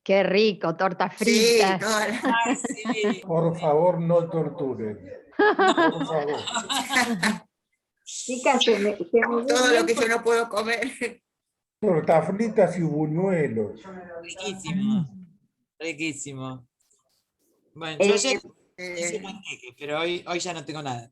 Qué rico, tortas Sí, fritas. todas las- Ay, sí. Por favor, no torturen. Por favor. Chicas, se me ve todo lo bien que yo no puedo comer. Tortas fritas y buñuelos. Riquísimo, riquísimo. Bueno, yo Eh, ayer hice Eh, panqueques, pero hoy ya no tengo nada.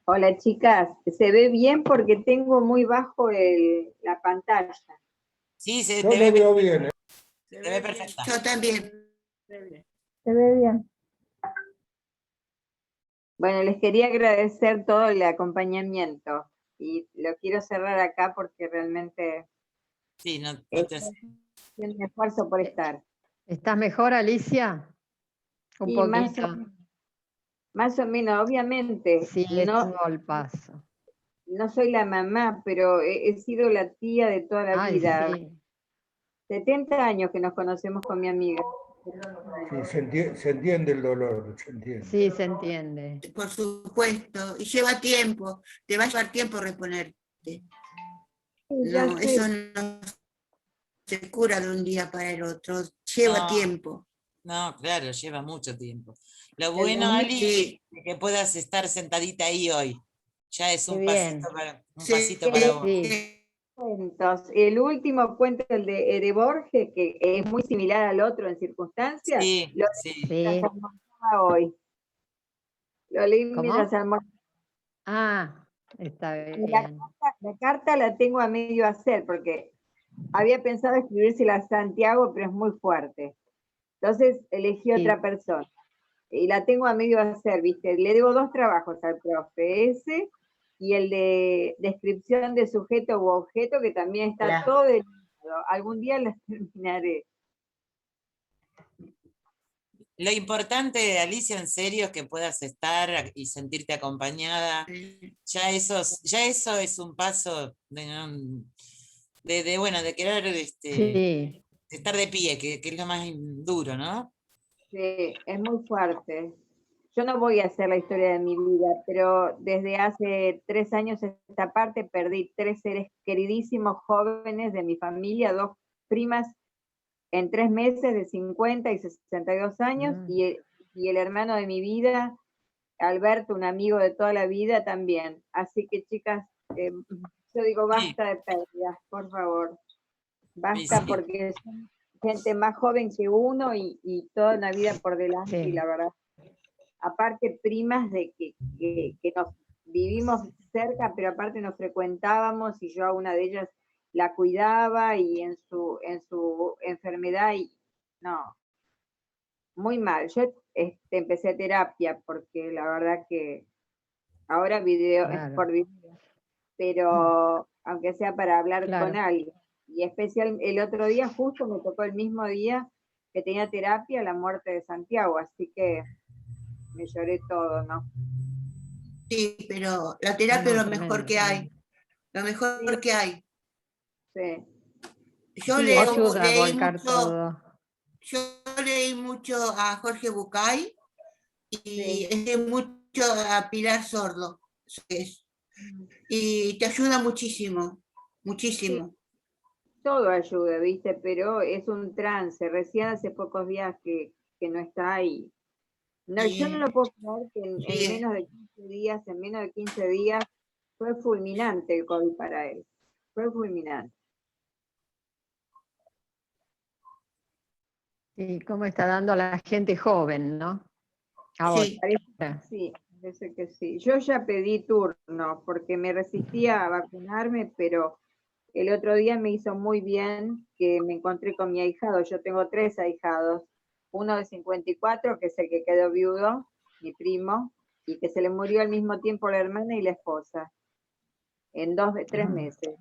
Hola chicas, se ve bien porque tengo muy bajo la pantalla. Sí, se Yo te lo ve, veo bien. se ve perfecta. yo también. Se ve bien. Bueno, les quería agradecer todo el acompañamiento y lo quiero cerrar acá porque realmente Sí, no te... estoy haciendo un esfuerzo por estar. ¿Estás mejor, Alicia? Un Y poquito. más o menos, obviamente, Sí, es no, un golpazo. no soy la mamá, pero he sido la tía de toda la Ay, vida. sí. 70 años que nos conocemos con mi amiga. Sí, se entiende el dolor, se entiende. Sí, se entiende. Por supuesto, y lleva tiempo, te va a llevar tiempo reponerte. Ya No, sé. eso no se cura de un día para el otro, lleva No. tiempo. No, claro, lleva mucho tiempo. Lo El bueno, 2000 Ali, Sí, es que puedas estar sentadita ahí hoy. Ya es Qué un bien. pasito para vos. Sí. cuentos. El último cuento, el de Borges, que es muy similar al otro en circunstancias, Sí, lo sí. leí Sí. mientras almorzaba hoy. Lo leí mientras ¿Cómo? almorzaba. Ah, está Y bien. la carta la tengo a medio hacer, porque había pensado escribírsela a Santiago, pero es muy fuerte. Entonces elegí Sí. otra persona. Y la tengo a medio hacer, ¿viste? Le debo 2 trabajos al profe, ese y el de descripción de sujeto u objeto, que también está Hola. todo delimitado. Algún día las terminaré. Lo importante, Alicia, en serio, es que puedas estar y sentirte acompañada. Ya eso es un paso bueno, de querer Sí. estar de pie, que es lo más duro, ¿no? Sí, es muy fuerte. Yo no voy a hacer la historia de mi vida, pero desde hace 3 años a esta parte perdí 3 seres queridísimos jóvenes de mi familia, 2 primas en 3 meses de 50 y 62 años, Mm. y el hermano de mi vida, Alberto, un amigo de toda la vida también. Así que chicas, yo digo Sí, basta de pérdidas, por favor. sí, Basta sí. porque son gente más joven que uno y toda una vida por delante, y Sí. la verdad. Aparte, primas de que nos vivimos cerca, pero aparte nos frecuentábamos y yo a una de ellas la cuidaba y en su enfermedad, y no, muy mal. Yo empecé terapia porque la verdad que ahora video es Claro. por video, pero aunque sea para hablar con Claro. alguien. Y especial el otro día, justo me tocó el mismo día que tenía terapia, la muerte de Santiago, así que me lloré todo, ¿no? sí, pero la terapia es No, lo mejor tremendo, que hay, tremendo. lo mejor Sí, que hay. sí. Yo Sí, ayuda a volcar todo. yo leí mucho a Jorge Bucay y Sí, leí mucho a Pilar Sordo. Y te ayuda muchísimo, sí, muchísimo. todo ayuda, ¿viste? Pero es un trance. Recién hace pocos días que no está ahí. No, yo no Y, lo puedo creer que en y, menos de 15 días, en menos de 15 días, fue fulminante el COVID para él. Fue fulminante. Y cómo está dando a la gente joven, ¿no? Ahora. sí, Parece que sí, parece que sí. Yo ya pedí turno porque me resistía a vacunarme, pero el otro día me hizo muy bien que me encontré con mi ahijado. Yo tengo 3 ahijados. Uno de 54, que es el que quedó viudo, mi primo, y que se le murió al mismo tiempo la hermana y la esposa, en 3 meses.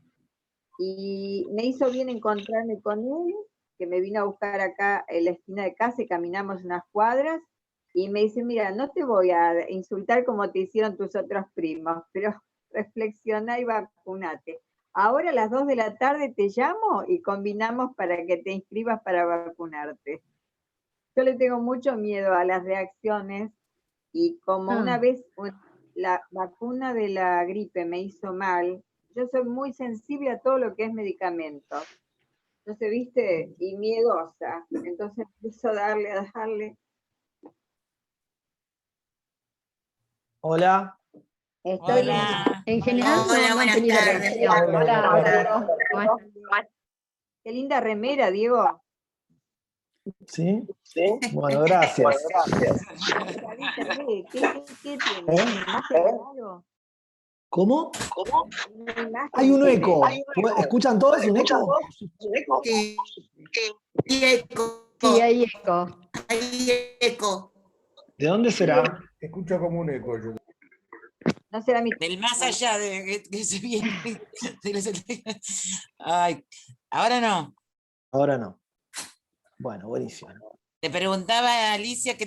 Y me hizo bien encontrarme con él, que me vino a buscar acá en la esquina de casa y caminamos unas cuadras, y me dice, mira, no te voy a insultar como te hicieron tus otros primos, pero reflexiona y vacunate. Ahora a las 2 de la tarde te llamo y combinamos para que te inscribas para vacunarte. Yo le tengo mucho miedo a las reacciones, y como una Ah, vez la vacuna de la gripe me hizo mal. Yo soy muy sensible a todo lo que es medicamentos. Entonces, viste, y miedosa. Entonces empiezo a darle. Hola. Estoy Hola. En general Hola, no han buenas tenido tardes. reacción. Hola, Hola, buenas Diego. ¿Cómo estás? Qué linda remera, Diego. ¿Sí? Bueno, gracias. Avísame, ¿qué tiene? ¿Eh? ¿Una imagen raro? ¿Cómo? Una imagen Hay un tiene. eco. ¿Escuchan todos un eco? Sí. Y eco. Sí, hay eco. Hay eco. ¿De dónde será? Escucho como un eco. Yo. No será mi... Del más allá de que se viene. Ay, ahora no. Ahora no. Bueno, buenísimo. Te preguntaba a Alicia qué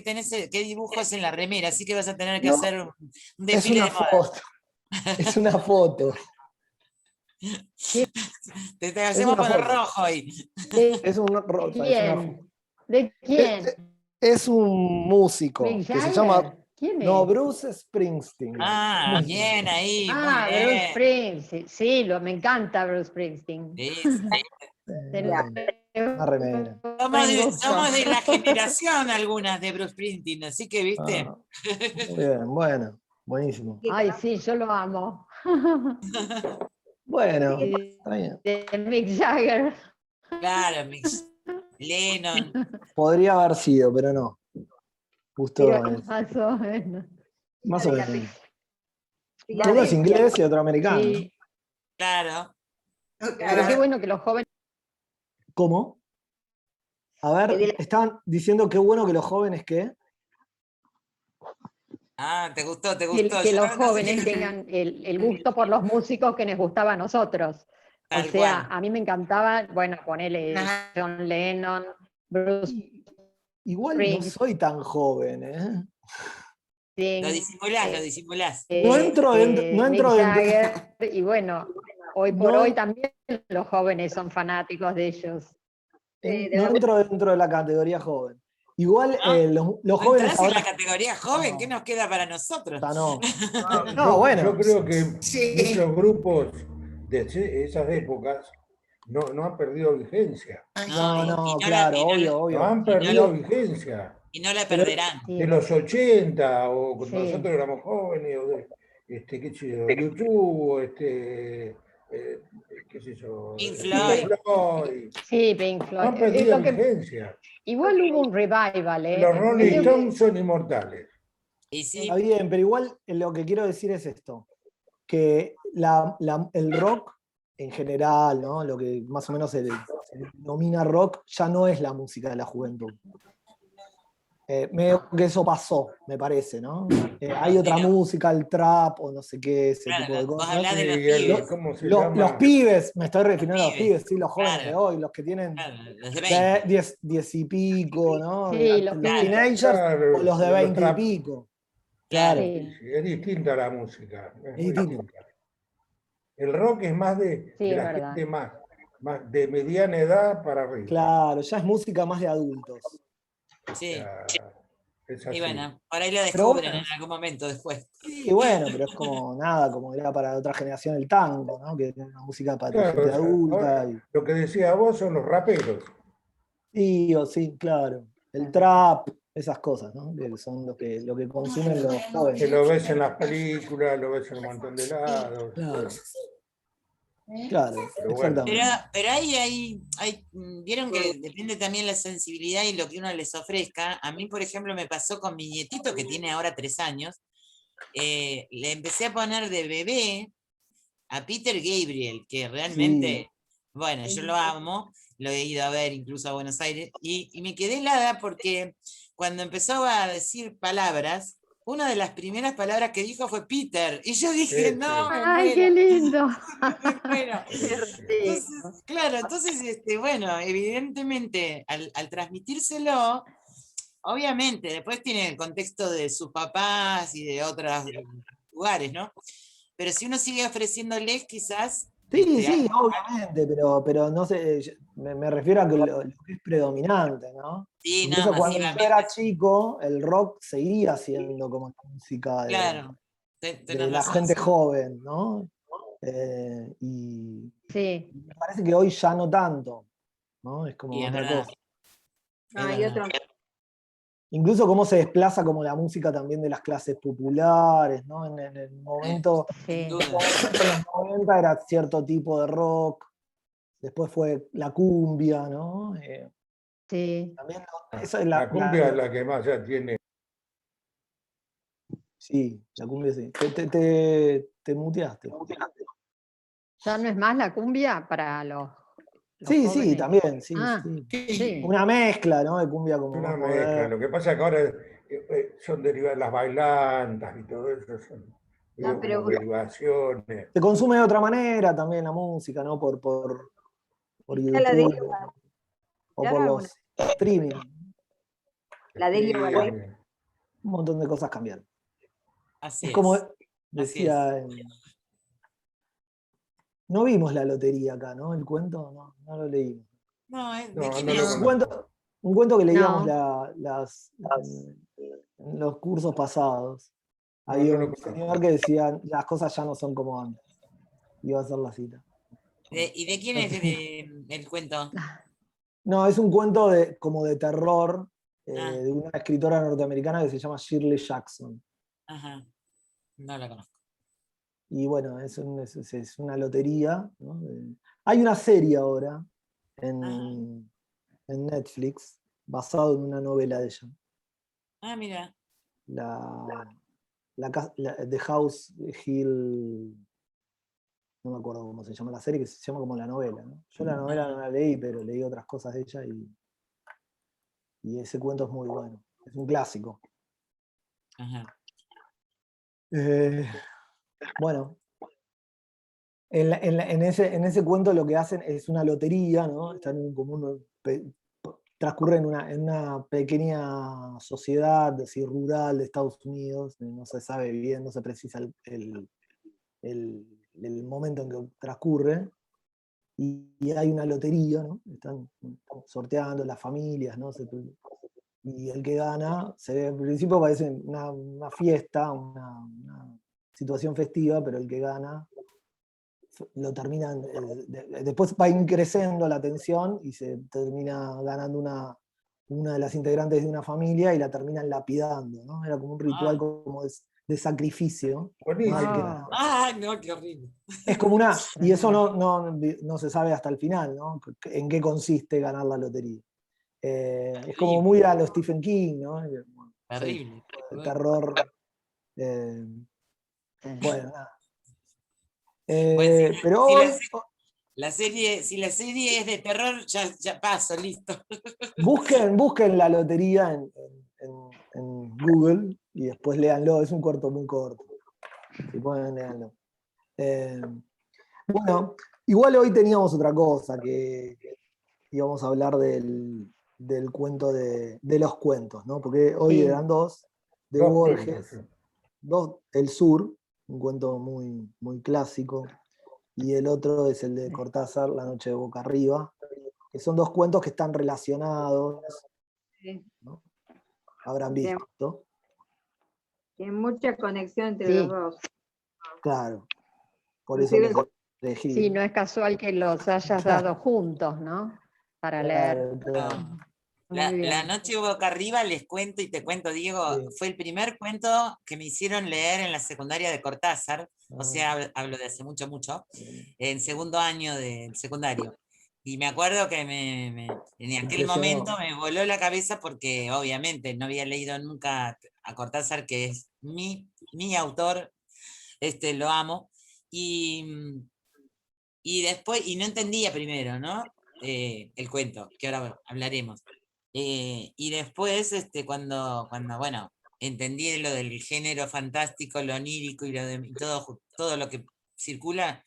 dibujos en la remera, así que vas a tener que No, hacer un Es desfile una de moda. foto. Es una foto. Te hacemos una poner foto. rojo hoy. Es una rosa. Es, una foto. ¿Quién? ¿De quién? Es un músico ¿Mick que se llama. Jagger? ¿Quién No, es? Bruce Springsteen. Ah, bien ahí, muy Ah, Bruce bien. Springsteen. Sí, me encanta Bruce Springsteen. Sí, sí. Una remera. Somos de la generación algunas de Bruce Springsteen, así que, ¿viste? Ah, muy bien, bueno, buenísimo. Ay, sí, yo lo amo. Bueno, Y está bien. de Mick Jagger. Claro, Mix Lennon. Podría haber sido, pero no. Justo Pero es. más o menos. Más o menos. Filadelfia. Uno es inglés y otro americano. Sí, Claro. pero qué bueno que los jóvenes. ¿Cómo? A ver, estaban diciendo qué bueno que los jóvenes, ¿qué? Ah, te gustó, te Que, gustó. que Yo los no sé jóvenes qué- tengan el gusto por los músicos que nos gustaba a nosotros. O Tal sea, cual. a mí me encantaba, bueno, ponele Ajá. John Lennon, Bruce Igual no soy tan joven, ¿eh? Lo disimulás, lo Springsteen, disimulás. No entro dentro, no Mick entro dentro, Jagger, y bueno, hoy por No. hoy también los jóvenes son fanáticos de ellos. no entro dentro de la categoría joven. Igual ¿No? los ¿No jóvenes entrás en ahora. la categoría joven? No. ¿Qué nos queda para nosotros? No, Yo bueno. creo que Sí. muchos grupos de esas épocas no han perdido vigencia. No, claro, obvio. No han perdido vigencia. Y no la Pero- perderán. Sí, De los 80, o cuando Sí. nosotros éramos jóvenes, o de qué sé yo, YouTube, o qué sé yo, Pink Pink Floyd. sí, Pink No Floyd. han perdido Lo que- vigencia. igual hubo un revival, Los Rolling Medio que- Stones son inmortales. Y sí, Está bien, pero igual lo que quiero decir es esto, que el rock en general, ¿no? Lo que más o menos se denomina rock, ya no es la música de la juventud. Medio que eso pasó, me parece, ¿no? Hay otra Pero- música, el trap o no sé qué, ese claro, tipo de vos cosas. hablás de los Y el- pibes. ¿cómo se Los llama? pibes, me estoy refiriendo a los pibes, pibes, sí, los jóvenes claro. de hoy, los que tienen Claro, los de 20. 10 y pico, ¿no? Sí, los los pibes. teenagers Claro, o los de los 20 y trap. pico. Claro. Claro. Sí, Sí, es distinta la música. Es muy distinta. distinta. El rock es más de Sí, es la verdad. gente más de mediana edad para arriba. Claro, ya es música más de adultos. Sí. Ya, es Y así. bueno, por ahí lo Pero descubren bueno. en algún momento después. Y bueno, pero es como nada, como era para otra generación el tango, ¿no? Que era una música para Claro, gente o sea, adulta. ahora, lo que decía vos son los raperos. Sí, claro. El trap, esas cosas, ¿no? Que son lo que consumen los Que jóvenes. lo ves en las películas, lo ves en un montón de lados. Claro, Pero bueno. exactamente. Pero vieron que depende también la sensibilidad y lo que uno les ofrezca. A mí, por ejemplo, me pasó con mi nietito, que tiene ahora 3 años. Le empecé a poner de bebé a Peter Gabriel, que realmente, bueno, yo lo amo, lo he ido a ver incluso a Buenos Aires, y me quedé helada porque cuando empezó a decir palabras, una de las primeras palabras que dijo fue Peter, y yo dije, Sí, no, me Ay, qué muero, lindo. me muero. Sí. Entonces, claro, entonces, bueno, evidentemente, al transmitírselo, obviamente, después tiene el contexto de sus papás y de otros lugares, ¿no? Pero si uno sigue ofreciéndoles, quizás. Sí, obviamente, pero no sé, me refiero a que lo que es predominante, ¿no? Sí, Incluso no, cuando yo masivamente. era chico, el rock seguía siendo como música de, Claro. de la gente joven, ¿no? Y Sí, me parece que hoy ya no tanto, ¿no? Es como Y es otra verdad. cosa. No, Es hay verdad. otro. Incluso cómo se desplaza como la música también de las clases populares, ¿no? En el momento, Sin sí. duda. en los 90 era cierto tipo de rock, después fue la cumbia, ¿no? Sí. También eso es La cumbia es la que más ya tiene. sí, la cumbia sí. Te muteaste. ¿Ya no es más la cumbia para los Sí, sí, jóvenes? también, sí, Ah, sí. sí. Una mezcla, ¿no? De cumbia como Una más mezcla. moderna. Lo que pasa es que ahora son derivadas las bailantas y todo eso, son No, pero como derivaciones. Se consume de otra manera también la música, ¿no? Por está la de YouTube o por los streaming. La de Elio Valadez. Un montón de cosas cambiaron. Así Es como es. decía, no vimos la lotería acá, ¿no? El cuento, no lo leímos. No, ¿de No, quién no lo es? conozco. Un cuento que leíamos No. en los cursos pasados. No, Había no lo un conozco. señor que decía, las cosas ya no son como antes. Iba a hacer la cita. ¿Y de quién es el cuento? No, es un cuento como de terror de una escritora norteamericana que se llama Shirley Jackson. Ajá. No la conozco. Y bueno, es una lotería, ¿no? Hay una serie ahora en Netflix basado en una novela de ella. Mira. The House Hill, no me acuerdo cómo se llama la serie, que se llama como la novela, ¿no? Yo la novela no la leí, pero leí otras cosas de ella y ese cuento es muy bueno. Es un clásico. Ajá. Bueno, en ese cuento lo que hacen es una lotería, ¿no? Están transcurre en una pequeña sociedad así, rural de Estados Unidos, no se sabe bien, no se precisa el momento en que transcurre, y hay una lotería, ¿no? Están sorteando las familias, ¿no? Y el que gana, al principio parece una fiesta, una situación festiva, pero el que gana lo terminan, después va increciendo la tensión y se termina ganando una de las integrantes de una familia y la terminan lapidando, ¿no? Era como un ritual como de sacrificio, ¿no? Buenísimo. No, qué horrible. Es como y eso no se sabe hasta el final, ¿no? En qué consiste ganar la lotería. Es como muy a lo Stephen King, ¿no? Terrible. El terror. Bueno, nada. Bueno, Pero si hoy, si la serie es de terror, ya paso, listo. busquen la lotería en Google y después léanlo. Es un corto muy corto. Si pueden, léanlo. Bueno, igual hoy teníamos otra cosa, que íbamos a hablar del cuento de los cuentos, ¿no? Porque hoy Sí. eran dos, de Dos Borges, cuentos, sí. El Sur, un cuento muy, muy clásico, y el otro es el de Cortázar, La noche de boca arriba, que son dos cuentos que están relacionados, ¿no? Habrán visto. Tiene mucha conexión entre Sí. los dos. Claro, por eso Inclusive los elegí. Sí, no es casual que los hayas dado juntos, ¿no? Para leer. Claro. Muy La bien. noche boca arriba, les cuento y te cuento, Diego, Sí. fue el primer cuento que me hicieron leer en la secundaria de Cortázar, o sea, hablo de hace mucho, en segundo año del secundario. Y me acuerdo que en aquel momento me voló la cabeza porque obviamente no había leído nunca a Cortázar, que es mi autor, lo amo, y después, y no entendía primero, ¿no? El cuento, que ahora hablaremos. Y después, bueno, entendí lo del género fantástico, lo onírico y todo lo que circula,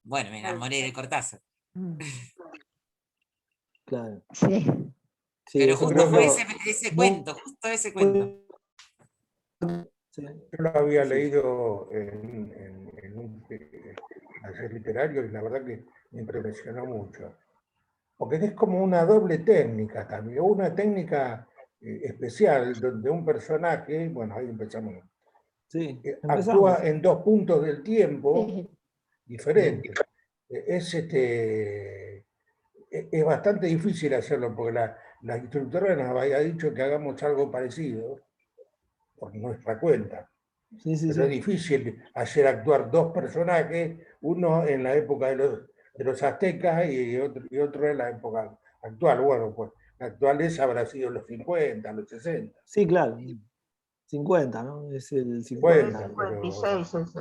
bueno, me enamoré de Cortázar. Claro. Sí. Sí, Pero eso justo es fue muy- ese muy- cuento, justo ese cuento. sí. Yo lo había Sí. leído en un taller literario y la verdad que me impresionó mucho. Porque es como una doble técnica también, una técnica especial donde un personaje, bueno, ahí empezamos, Sí, actúa empezamos. en dos puntos del tiempo Sí. diferentes. Es bastante difícil hacerlo, porque la instructora nos había dicho que hagamos algo parecido por nuestra cuenta. Sí, sí, Pero es sí. difícil hacer actuar dos personajes, uno en la época de los aztecas y otro en la época actual. Bueno, pues la actual habrá sido los 50, los 60. Sí, claro. 50, ¿no? Es el 50, 50. 56 es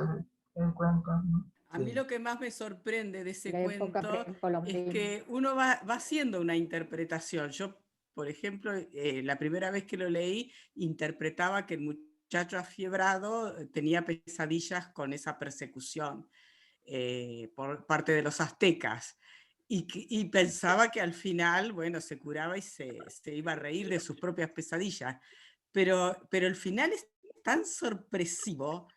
el cuento, ¿no? A mí Sí. lo que más me sorprende de ese La época cuento es precolombina. que uno va haciendo una interpretación. Yo, por ejemplo, la primera vez que lo leí, interpretaba que el muchacho afiebrado tenía pesadillas con esa persecución por parte de los aztecas. Y pensaba que al final, bueno, se curaba y se iba a reír de sus propias pesadillas. Pero el final es tan sorpresivo,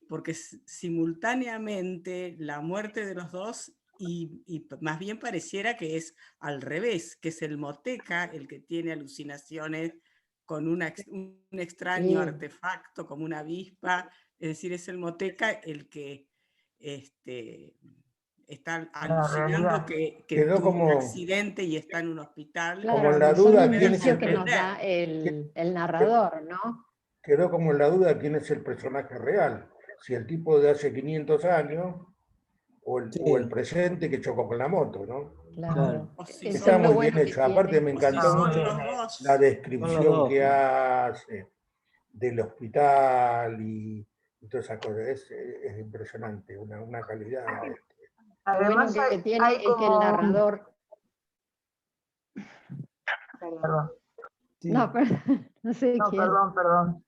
porque simultáneamente la muerte de los dos y más bien pareciera que es al revés, que es el moteca el que tiene alucinaciones con un extraño Sí. artefacto como una avispa, es decir, es el moteca el que está alucinando realidad. que Quedó tuvo un como, accidente y está en un hospital. como Claro, en la son duda quién es indicios el que nos da el narrador, ¿no? quedó como en la duda quién es el personaje real. Si el tipo de hace 500 años o el Sí, presente que chocó con la moto, ¿no? Claro. claro. O si Eso Está es lo muy bueno bien que hecho. Aparte tiene. me O si encantó No, son mucho los bien, dos. la Son los descripción dos. que hace del hospital y todas esas cosas. Es impresionante, una calidad. Lo bueno además que tiene hay es que el como narrador. perdón, Sí. No, perdón, no sé no, quién. perdón.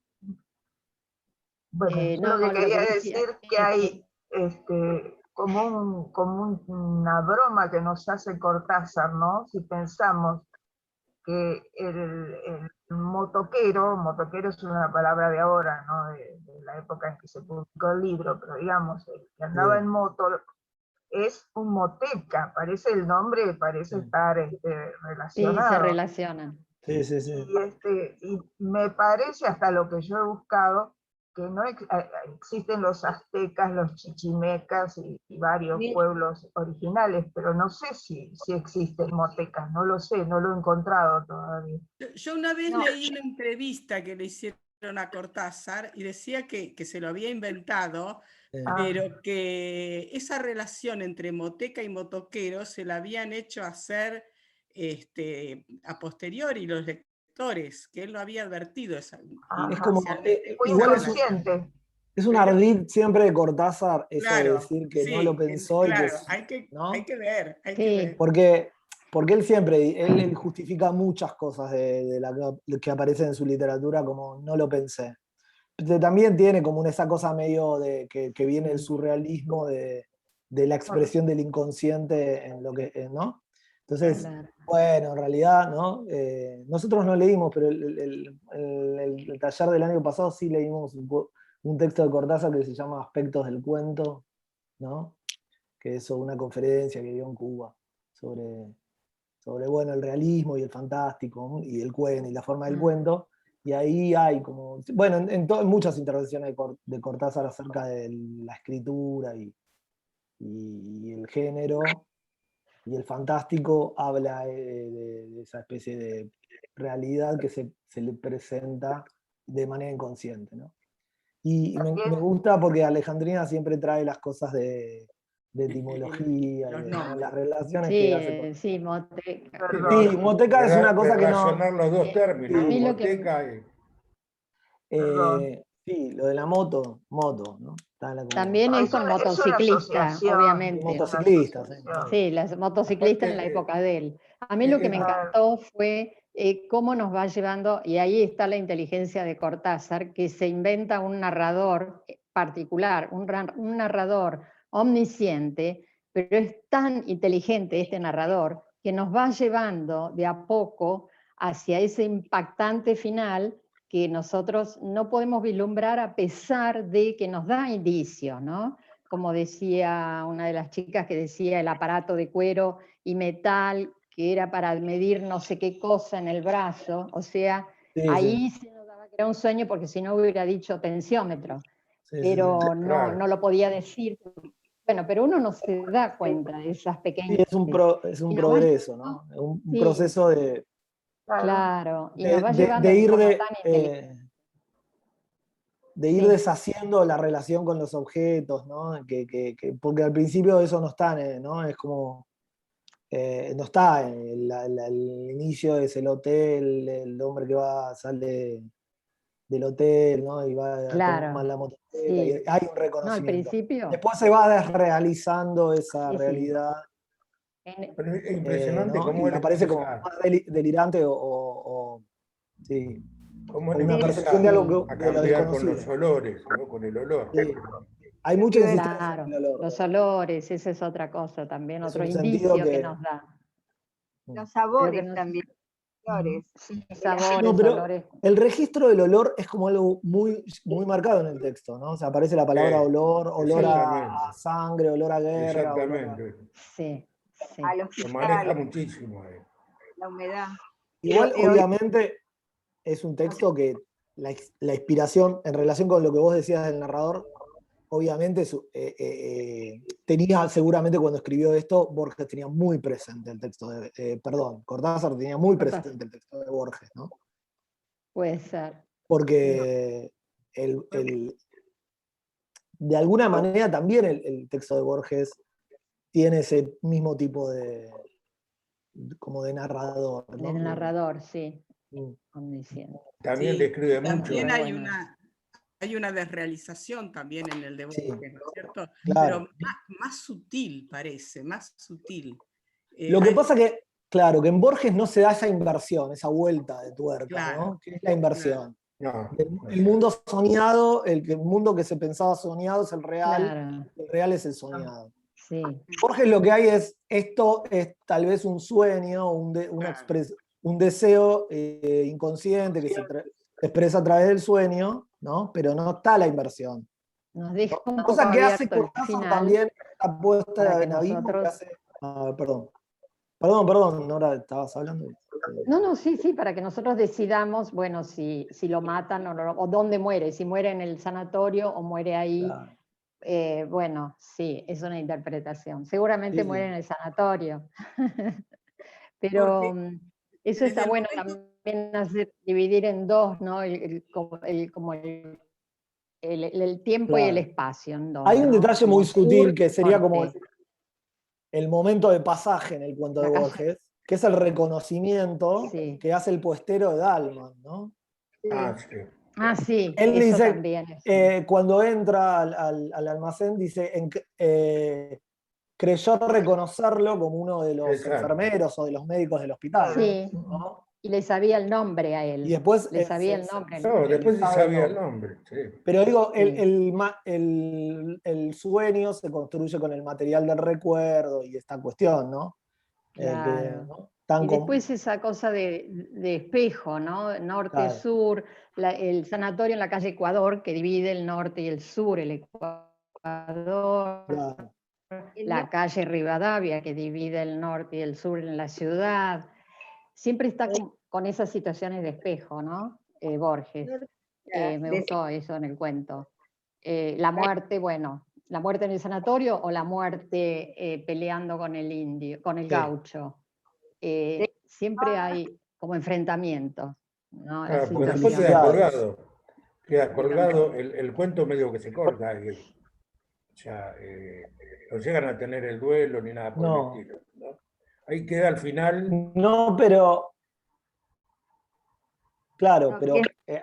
Bueno, yo lo que No, lo quería que decir decía. que hay como una broma que nos hace Cortázar, ¿no? Si pensamos que el motoquero es una palabra de ahora, ¿no? De la época en que se publicó el libro, pero digamos, el que andaba en moto es un moteca, parece el nombre, parece Sí. estar Sí, se relacionado. relacionan. Sí, sí, sí. Y me parece, hasta lo que yo he buscado, que no existen los aztecas, los chichimecas y varios Mira, pueblos originales, pero no sé si existen motecas, no lo sé, no lo he encontrado todavía. Yo una vez no, leí una entrevista que le hicieron a Cortázar y decía que se lo había inventado, Ah, pero que esa relación entre moteca y motoquero se la habían hecho hacer a posteriori los lectores, que él lo había advertido Es ajá. como, inicialmente Fue esa igual relación. inconsciente. es un Pero, ardid siempre de Cortázar, eso de claro, decir que no lo sí, pensó y que, claro, hay ¿no? que ver, hay que Sí, ver. Porque él siempre, él justifica muchas cosas de que aparecen en su literatura como no lo pensé. Pero también tiene como esa cosa medio de que viene el surrealismo de la expresión del inconsciente en lo que, ¿no? Entonces, claro. bueno, en realidad, ¿no? Nosotros no leímos, pero el taller del año pasado sí leímos un texto de Cortázar que se llama Aspectos del cuento, ¿no? Que es una conferencia que dio en Cuba sobre bueno, el realismo y el fantástico, ¿no? Y el cuento y la forma del cuento. Y ahí hay como, bueno, en muchas intervenciones de Cortázar acerca de la escritura y el género y el fantástico habla de esa especie de realidad que se le presenta de manera inconsciente, ¿no? Y me gusta porque Alejandrina siempre trae las cosas de etimología y Los de, ¿no? nombres. las relaciones Sí, que hace con... sí, moteca. Perdón. Sí, moteca es una cosa que no... Relacionar los dos términos, A mí lo que moteca y Perdón. sí, lo de la moto, ¿no? Está en la también comunidad. es con Es una motociclista, asociación. obviamente. Motociclistas, Sí, las motociclistas en la aparte, época de él. A mí lo que me encantó fue cómo nos va llevando, y ahí está la inteligencia de Cortázar, que se inventa un narrador particular, un narrador omnisciente, pero es tan inteligente este narrador que nos va llevando de a poco hacia ese impactante final que nosotros no podemos vislumbrar a pesar de que nos da indicios, ¿no? Como decía una de las chicas que decía el aparato de cuero y metal que era para medir no sé qué cosa en el brazo, o sea, Sí, ahí se nos daba era un sueño porque si no hubiera dicho tensiómetro, Sí, sí, pero sí. no, Claro. no lo podía decir. Bueno, pero uno no se da cuenta de esas Sí, pequeñas. es un Y nos va progreso, ¿no? Un Sí. proceso de, Claro, y nos va de llevando a ir forma de, tan inteligente. de ir Sí. deshaciendo la relación con los objetos, ¿no? Porque al principio eso no está, ¿no? Es como, no está, el inicio es el hotel, el hombre que sale del hotel, ¿no? Y va a Claro, tomar la motocicleta, sí. y hay un No, al reconocimiento. principio. Después se va desrealizando esa Sí, sí. realidad, Pero es impresionante ¿no? cómo Y él aparece como empieza, más delirante sí, cómo o él una empieza percepción de algo a de lo cambiar con los desconocido. olores, ¿no? Con el olor. Sí. Hay mucha insistencia Claro, en el olor. los olores, esa es otra cosa también, Es otro un sentido indicio que que... nos da. Los Pero que sabores nos, también, olores. sí, No, sabores, pero olores. el registro del olor es como algo muy, muy marcado en el texto, ¿no? O sea, aparece la palabra olor, olor Exactamente, a sangre, olor a guerra, olor a... exactamente. Sí, sí. Al Lo hospital, maneja muchísimo. la humedad. Igual, Pero, obviamente, es un texto que la inspiración, en relación con lo que vos decías del narrador, obviamente tenía seguramente cuando escribió esto, Borges tenía muy presente el texto de, perdón, Cortázar tenía muy Cortázar. presente el texto de Borges, ¿no? Puede ser. Porque de alguna manera también el texto de Borges tiene ese mismo tipo como de narrador, ¿no? Del narrador, sí, Mm. omnisciente. También Sí, describe y mucho. también Muy hay bueno. hay una desrealización también en el de Sí, Borges, ¿no es cierto? claro. Pero más sutil parece, más sutil. Lo que Hay- pasa que, claro, que en Borges no se da esa inversión, esa vuelta de tuerca, Claro, ¿no? ¿Qué es la inversión? No, El mundo soñado, el mundo que se pensaba soñado es el Claro, real es el soñado. sí. Borges lo que hay es, esto es tal vez un sueño, un deseo inconsciente que se expresa a través del sueño, ¿no? Pero no está la inversión. Nos deja un poco Cosa que hace abierto el Cortázar final también, la puesta para que en abismo que nosotros. hace... Perdón, Nora, estabas hablando. No, sí, para que nosotros decidamos, bueno, si lo matan o dónde muere, si muere en el sanatorio o muere ahí. Claro. Bueno, sí, es una interpretación. Seguramente Sí, muere sí. en el sanatorio. Pero Porque eso desde está el bueno momento, también, dividir en dos, ¿no? El tiempo y el Claro. espacio en dos, Hay un ¿no? detalle Como muy sutil sur, que sería como norte. el momento de pasaje en el cuento de La calle. Borges, que es el reconocimiento Sí. que hace el puestero de Dalman, ¿no? ah, sí. Ah, sí, Él eso dice, también es. cuando entra al almacén, dice, creyó reconocerlo como uno de los Exacto. enfermeros o de los médicos del hospital, Sí, ¿no? y le sabía el nombre a Y él. después Le sabía el nombre. No, después sí sabe el sabía el nombre. nombre. Sí. Pero digo, Sí. el sueño se construye con el material del recuerdo y esta cuestión, ¿no? Claro. ¿no? Tan Y después esa cosa de espejo, ¿no? claro, Norte-sur, el sanatorio en la calle Ecuador, que divide el norte y el sur, el Ecuador, claro. la calle Rivadavia, que divide el norte y el sur en la ciudad. Siempre está con esas situaciones de espejo, ¿no? Borges. Me gustó eso en el cuento. La muerte, bueno, la muerte en el sanatorio o la muerte peleando con el indio, con el Sí. gaucho. Siempre hay como enfrentamientos, ¿no? Las Claro, porque después queda situaciones. colgado. Queda colgado, el cuento medio que se corta. O sea, no llegan a tener el duelo ni nada por el No. estilo, ¿no? Ahí queda al final. No, pero claro, No, pero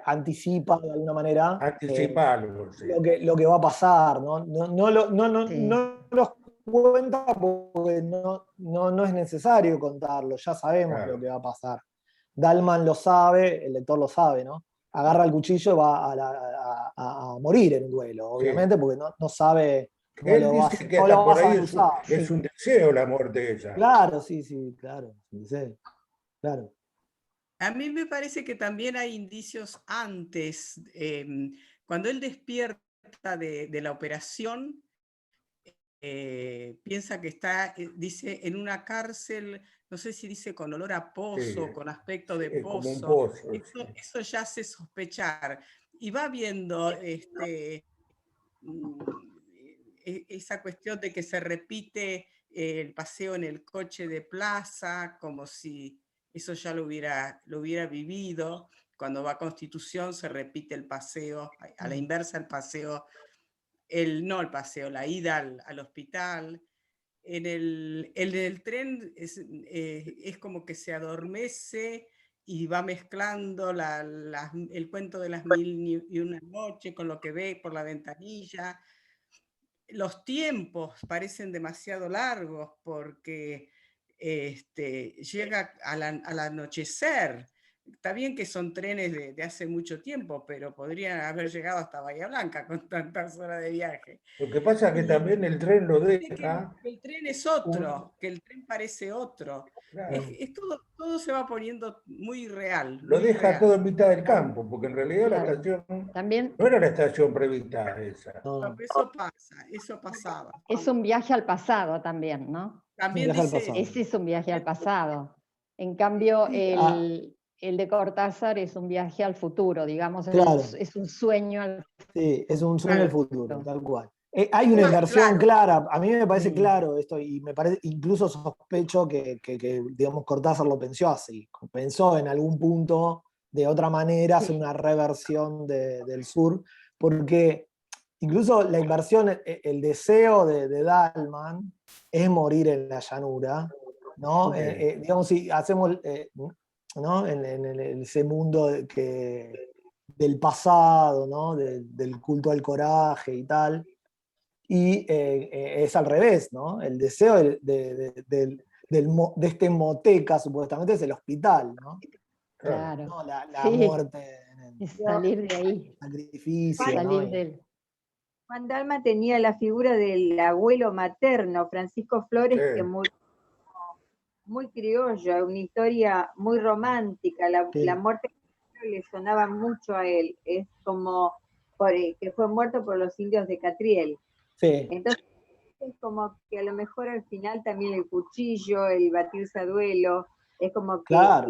anticipa de alguna manera Anticipa algo, sí. lo que va a pasar, ¿no? Sí. No nos cuenta porque no es necesario contarlo, ya sabemos Claro. lo que va a pasar. Dalman lo sabe, el lector lo sabe, ¿no? Agarra el cuchillo y va a morir en un duelo, obviamente, porque no sabe, no Él lo va dice que no hasta lo va a por ahí saber usar. es un deseo la muerte ella. Claro, sí, claro, sí, claro. a mí me parece que también hay indicios antes, cuando él despierta de la operación, piensa que está, dice, en una cárcel no sé si dice con olor a pozo, Sí, con aspecto de como un pozo. pozo. Eso ya hace sospechar. Y va viendo esa cuestión de que se repite el paseo en el coche de plaza, como si eso ya lo hubiera vivido. Cuando va a Constitución se repite el paseo, a la inversa el paseo, no el paseo, la ida al hospital. En el tren es como que se adormece y va mezclando el cuento de las 1001 noches con lo que ve por la ventanilla. Los tiempos parecen demasiado largos porque llega al anochecer. Está bien que son trenes de hace mucho tiempo, pero podrían haber llegado hasta Bahía Blanca con tantas horas de viaje. Lo que pasa es que también el tren lo deja. Que el tren es otro, que el tren parece otro. Claro, Todo se va poniendo muy real. lo Muy deja real. todo en mitad del campo, porque en realidad la Claro. estación También no era la estación prevista esa. No, Eso pasaba. es un viaje al pasado también, ¿no? También viaje al dice pasado. Ese es un viaje al pasado. En cambio, el de Cortázar es un viaje al futuro, digamos, Claro. es un sueño al Sí, es un sueño al futuro, futuro. tal cual. Hay una inversión clara, a mí me parece Mm. claro esto, y me parece, incluso sospecho que, digamos, Cortázar lo pensó así, pensó en algún punto de otra manera hacer una reversión del sur, porque incluso la inversión, el deseo de Dalman es morir en la llanura, ¿no? Sí. Digamos, si hacemos, ¿no? En ese mundo del pasado, ¿no? Del culto al coraje y tal. Y es al revés, ¿no? El deseo de este moteca, supuestamente, es el hospital, ¿no? Claro. No, la Sí, muerte en es salir de ahí, el sacrificio, ¿no? salir del... Juan Dalma tenía la figura del abuelo materno, Francisco Flores, que Sí. muy criollo, una historia muy romántica, la muerte le sonaba mucho a él, es como que fue muerto por los indios de Catriel. Sí. Entonces es como que a lo mejor al final también el cuchillo, el batirse a duelo, es como que Claro.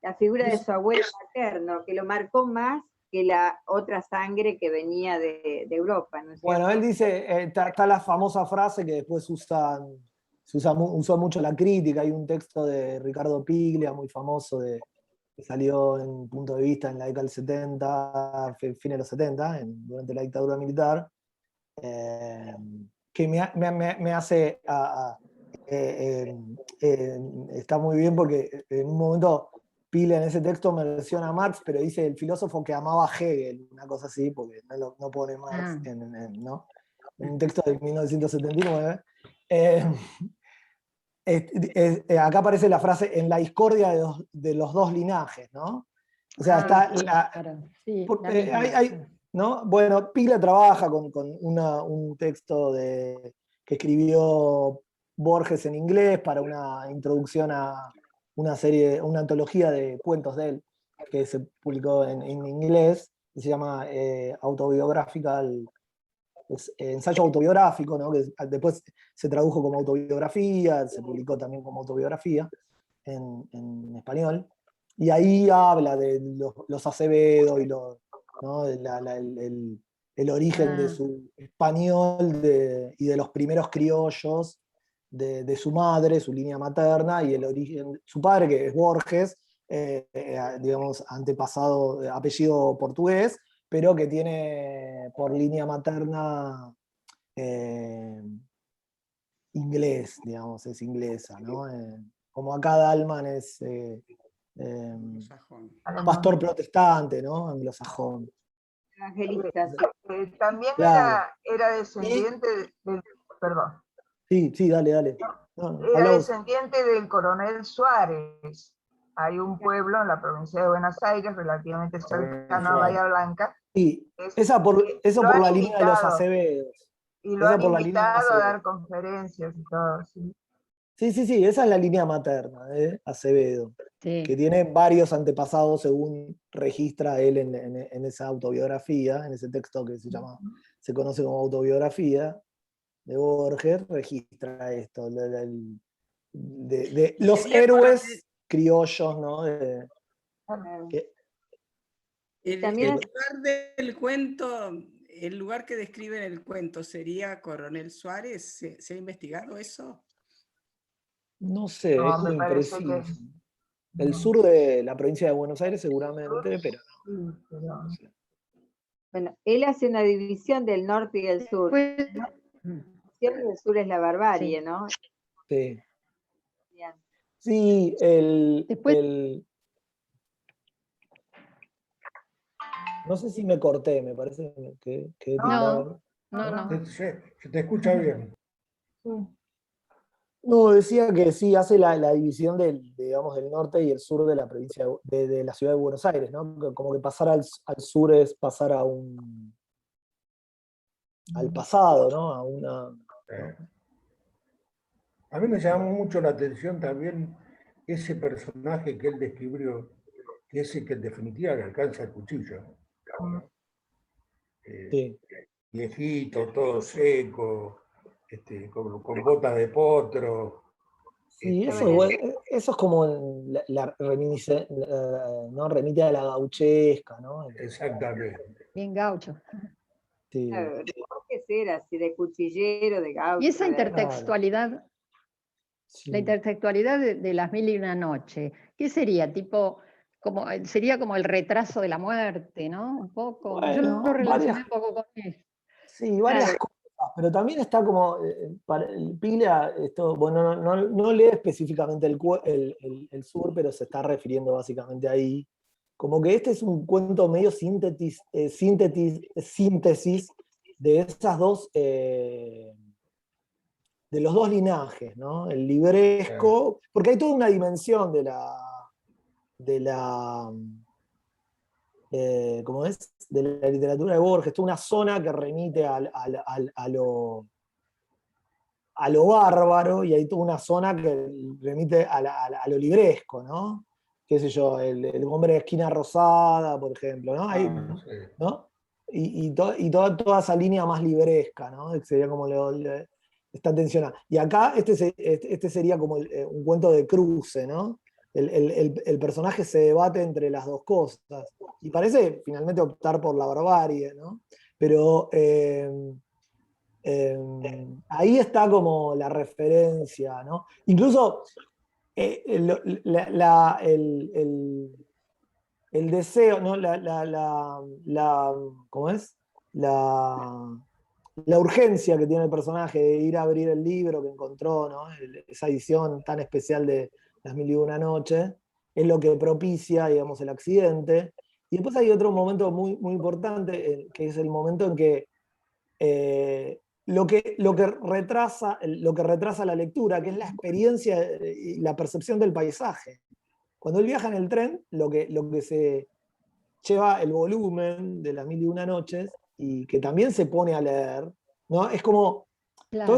la figura de su abuelo materno, que lo marcó más que la otra sangre que venía de Europa, ¿no es Bueno, cierto? él dice, está la famosa frase que después usó mucho la crítica, hay un texto de Ricardo Piglia, muy famoso, que salió en Punto de Vista en la década del 70, fines de los 70, durante la dictadura militar, que me hace... está muy bien porque en un momento Piglia en ese texto menciona a Marx, pero dice el filósofo que amaba a Hegel, una cosa así, porque no pone Marx ¿no? En un texto de 1979. Acá aparece la frase en la discordia de los dos linajes, ¿no? O sea, ¿no? Bueno, Piglia trabaja con un texto que escribió Borges en inglés para una introducción a una antología de cuentos de él, que se publicó en inglés, que se llama ensayo autobiográfico, ¿no? Que después se tradujo como autobiografía, se publicó también como autobiografía en español, y ahí habla de los Acevedo y ¿no? el origen de su español y de los primeros criollos de su madre, su línea materna, y el origen, su padre, que es Borges, digamos, antepasado, apellido portugués, pero que tiene por línea materna inglés, digamos, es inglesa, ¿no? Como acá Dalman es pastor protestante, ¿no? Anglosajón. Evangelista. También Claro. era descendiente perdón. Sí, dale. Era descendiente del coronel Suárez. Hay un pueblo en la provincia de Buenos Aires, relativamente cercano a Bahía Blanca. Sí, eso por la línea de los Acevedos. Y lo han invitado a dar conferencias y todo, ¿sí? Sí, esa es la línea materna de Acevedo, que tiene varios antepasados según registra él en esa autobiografía, en ese texto que se conoce como autobiografía de Borges, registra esto, de los Sería héroes criollos, ¿no? También El lugar del cuento, el lugar que describe en el cuento sería Coronel Suárez. ¿Se ha investigado eso? No sé, No, es como me parece impreciso. que El sur de la provincia de Buenos Aires seguramente, pero sí, pero no sé. Bueno, él hace una división del norte y del sur. Pues, Y el sur es la barbarie, Sí. ¿no? Sí, Bien. sí Después- no sé si me corté, me parece que he tirado. no. Se te escucha bien. No, decía que sí, hace la división digamos, del norte y el sur de la provincia de la ciudad de Buenos Aires, ¿no? Como que pasar al sur es pasar al pasado, ¿no? A una. ¿no? A mí me llamó mucho la atención también ese personaje que él describió, que es el que en definitiva le alcanza el cuchillo. Sí. Viejito, todo seco, con botas de potro. Sí, Este, eso es como ¿no? Remite a la gauchesca, ¿no? Exactamente. Bien gaucho. Sí. ¿Por qué ser así de cuchillero, de gaucho? Y esa de- intertextualidad, Sí. la intertextualidad de las mil y una noche, ¿qué sería? Sería como el retraso de la muerte, ¿no? Un poco. Yo Bueno, lo relacioné un poco con eso. Sí, varias cosas, pero también está como, Piglia, bueno, no lee específicamente el sur, pero se está refiriendo básicamente ahí. Como que este es un cuento medio síntesis de esas dos, de los dos linajes, ¿no? El libresco, porque hay toda una dimensión de la ¿cómo es? De la literatura de Borges, toda una zona que remite a lo bárbaro, y hay toda una zona que remite a lo libresco, ¿no? Qué sé yo, el hombre de esquina rosada, por ejemplo, ¿no? ¿no? Y toda esa línea más libresca, ¿no? Que sería como esta tensión. Y acá este sería como un cuento de cruce, ¿no? El personaje se debate entre las dos cosas y parece finalmente optar por la barbarie, ¿no? Pero ahí está como la referencia, ¿no? Incluso el deseo, ¿no? ¿Cómo es? La urgencia que tiene el personaje de ir a abrir el libro que encontró, ¿no? Esa edición tan especial de Las Mil y Una Noches, es lo que propicia, digamos, el accidente. Y después hay otro momento muy, muy importante, que es el momento en que lo que retrasa la lectura, que es la experiencia y la percepción del paisaje. Cuando él viaja en el tren, lo que se lleva el volumen de Las Mil y Una Noches y que también se pone a leer, ¿no? Es como, Claro.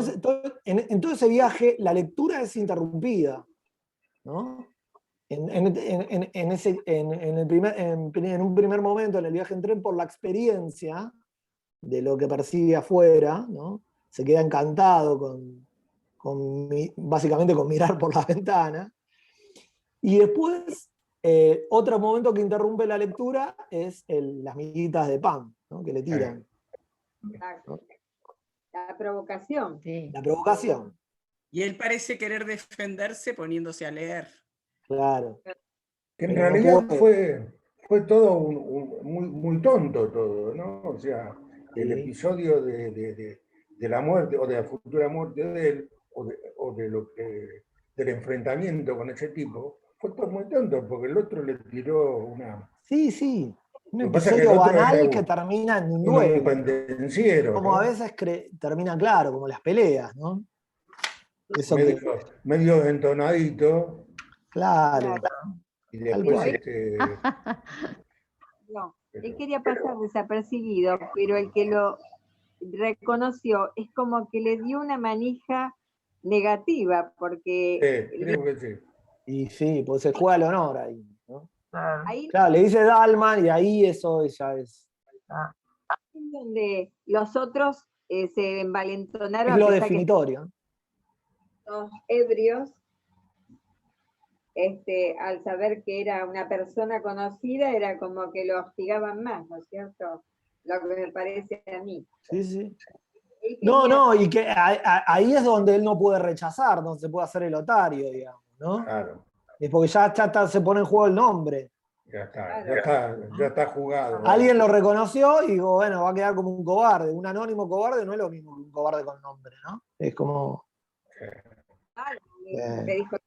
en todo ese viaje la lectura es interrumpida, ¿no? En un primer momento en el viaje en tren, por la experiencia de lo que percibe afuera, ¿no? Se queda encantado básicamente con mirar por la ventana. Y después, otro momento que interrumpe la lectura es las miguitas de pan, ¿no? Que le tiran. Exacto. La provocación. Sí. La provocación. Y él parece querer defenderse poniéndose a leer. Claro. Que en Pero no realidad puede. fue todo muy, muy tonto todo, ¿no? O sea, el Sí. episodio de la muerte o de la futura muerte de él del enfrentamiento con ese tipo, fue todo muy tonto porque el otro le tiró una... Sí, sí. Un Lo que pasa es que el episodio otro era banal que termina en un un duelo. pendenciero, Como a ¿no? veces termina claro, como las peleas, ¿no? Eso que. Medio entonadito Claro. y Tal después cual. No, él quería pasar desapercibido, pero el que lo reconoció es como que le dio una manija negativa, porque creo que sí. Y sí, pues se juega el honor ahí, ¿no? ahí Claro, le dice Dalman y ahí eso ya es. es donde los otros se envalentonaron Es a lo pesar que definitorio. estaban todos ebrios al saber que era una persona conocida, era como que lo hostigaban más, ¿no es cierto? Lo que me parece a mí. Sí, sí. Él No, quería- no, y que ahí es donde él no puede rechazar, donde se puede hacer el otario, digamos, ¿no? Claro, Es porque se pone en juego el nombre. ya está jugado. Alguien lo reconoció y digo, bueno, va a quedar como un cobarde. Un anónimo cobarde no es lo mismo que un cobarde con nombre, ¿no? Es como... me dijo,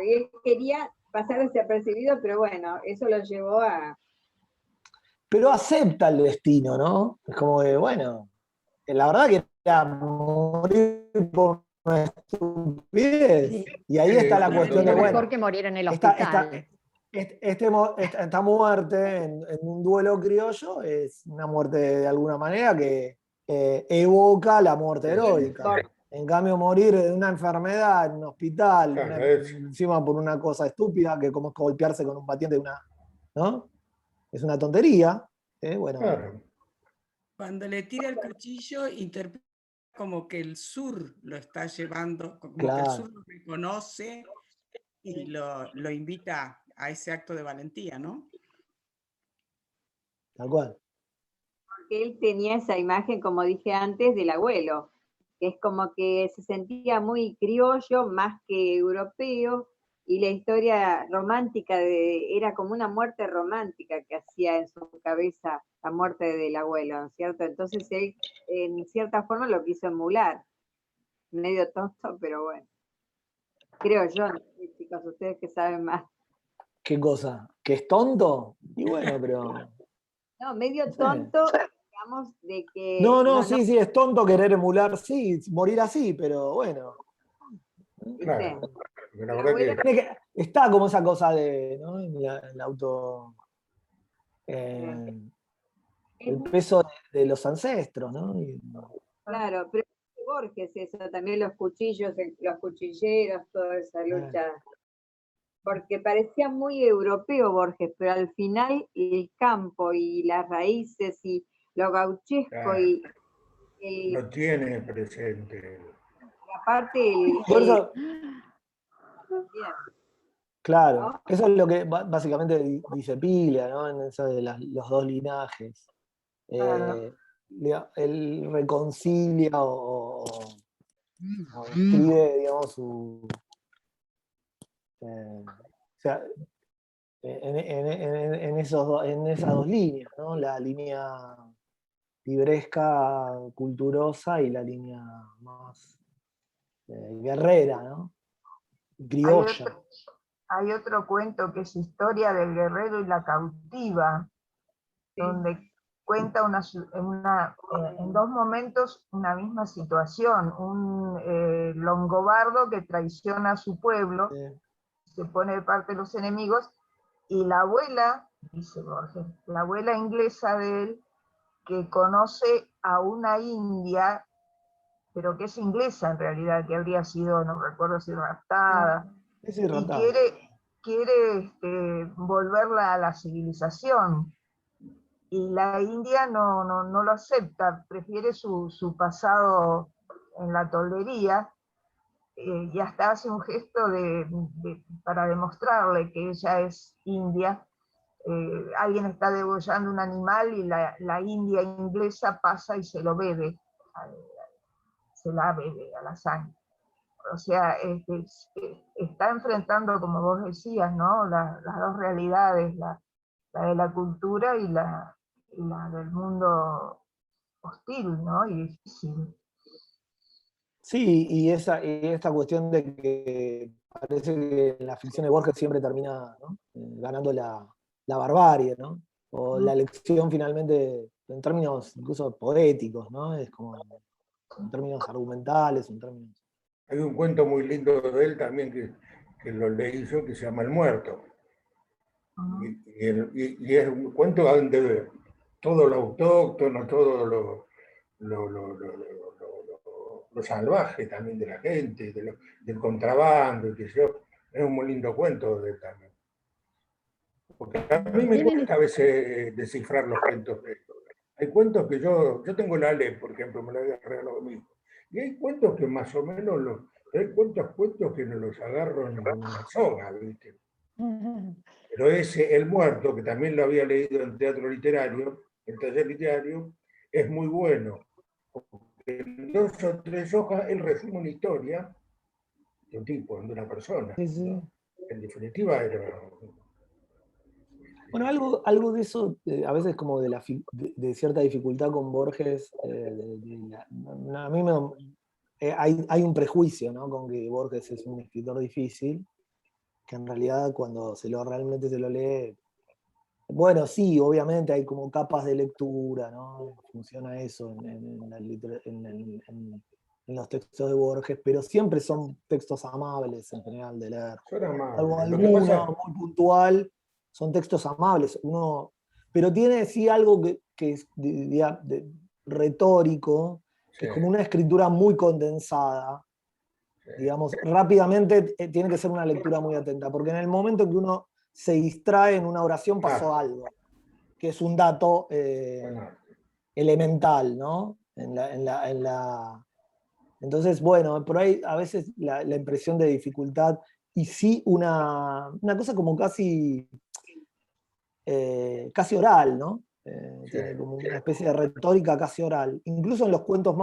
y él quería pasar desapercibido, pero bueno, eso lo llevó a... Pero acepta el destino, ¿no? Es como de, bueno, la verdad que era morir por una estupidez. Sí. Y ahí está la cuestión de, Mucho bueno, mejor que morir en el esta, hospital. esta muerte en un duelo criollo es una muerte de alguna manera que evoca la muerte heroica. En cambio, morir de una enfermedad en un hospital, Claro, encima por una cosa estúpida, que como es golpearse con un paciente de una, ¿no? Es una tontería. Bueno, claro. Cuando le tira el cuchillo, interpreta como que el sur lo está llevando, como que el claro, sur lo reconoce y lo invita a ese acto de valentía, ¿no? tal cual. Porque él tenía esa imagen, como dije antes, del abuelo, que es como que se sentía muy criollo, más que europeo, y la historia romántica era como una muerte romántica que hacía en su cabeza la muerte del abuelo, ¿no es cierto? Entonces él, en cierta forma, lo quiso emular. Medio tonto, pero bueno. Creo yo, no sé, chicos, ustedes que saben más. ¿Qué cosa? ¿Que es tonto? Y bueno, pero... No, medio no sé. tonto, digamos, de que... No, sí, es tonto querer emular, sí, morir así, pero bueno. Claro. ¿viste? La verdad que Está como esa cosa de, ¿no? El auto... el peso de los ancestros, ¿no? Claro, pero Borges eso, también los cuchillos, los cuchilleros, toda esa lucha. Porque parecía muy europeo Borges, pero al final el campo y las raíces y lo gauchesco y lo tiene presente. aparte Por eso, bien, claro, ¿no? eso es lo que básicamente dice Piglia, ¿no? En eso de los dos linajes. Claro. Él reconcilia o escribe, digamos, su... o sea, en esas dos líneas, ¿no? La línea libresca, culturosa y la línea más guerrera, ¿no? Criolla. Hay otro cuento que es Historia del guerrero y la cautiva, donde cuenta en dos momentos una misma situación, un longobardo que traiciona a su pueblo, se pone de parte de los enemigos, y la abuela, dice Borges, la abuela inglesa de él, que conoce a una india, pero que es inglesa en realidad, que habría sido, no recuerdo si raptada, y quiere volverla a la civilización. Y la India no lo acepta, prefiere su pasado en la toldería, y hasta hace un gesto para demostrarle que ella es india. Alguien está degollando un animal y la india inglesa pasa y se lo bebe, se la bebe a la sangre. O sea, está enfrentando, como vos decías, ¿no? Las dos realidades, la de la cultura y la del mundo hostil, ¿no? Y difícil. Sí, y esta cuestión de que parece que en la ficción de Borges siempre termina, ¿no? Ganando la barbarie, ¿no? O la lección finalmente, en términos incluso poéticos, ¿no? Es como en términos argumentales, en términos... Hay un cuento muy lindo de él también que lo leí yo, que se llama El Muerto. Y es un cuento donde todo lo autóctono, todo lo salvaje también de la gente, del contrabando, que yo, es un muy lindo cuento de él también. Porque a mí me cuesta a veces descifrar los cuentos. Hay cuentos que yo tengo la ley, por ejemplo, me la había regalado a mí. Y hay cuentos que más o menos Hay cuantos cuentos que no los agarro en una soga, ¿viste? Pero ese, El Muerto, que también lo había leído en teatro literario, en taller literario, es muy bueno. En 2 o 3 hojas él resume una historia de un tipo, de una persona. Sí, sí. ¿No? En definitiva era... Bueno, algo de eso, a veces como de cierta dificultad con Borges, a mí hay un prejuicio, ¿no? Con que Borges es un escritor difícil, que en realidad cuando realmente se lo lee, bueno, sí, obviamente hay como capas de lectura, ¿no? Funciona eso en los textos de Borges, pero siempre son textos amables en general de leer. Son amables. Algo Lo que pasa- muy puntual, son textos amables, pero tiene sí algo que es retórico, que es como una escritura muy condensada. Digamos, rápidamente tiene que ser una lectura muy atenta, porque en el momento en que uno se distrae en una oración pasó algo, que es un dato elemental, ¿no? Entonces, bueno, por ahí a veces la impresión de dificultad y sí una cosa como casi oral, ¿no? Tiene como una especie de retórica casi oral. Incluso en los cuentos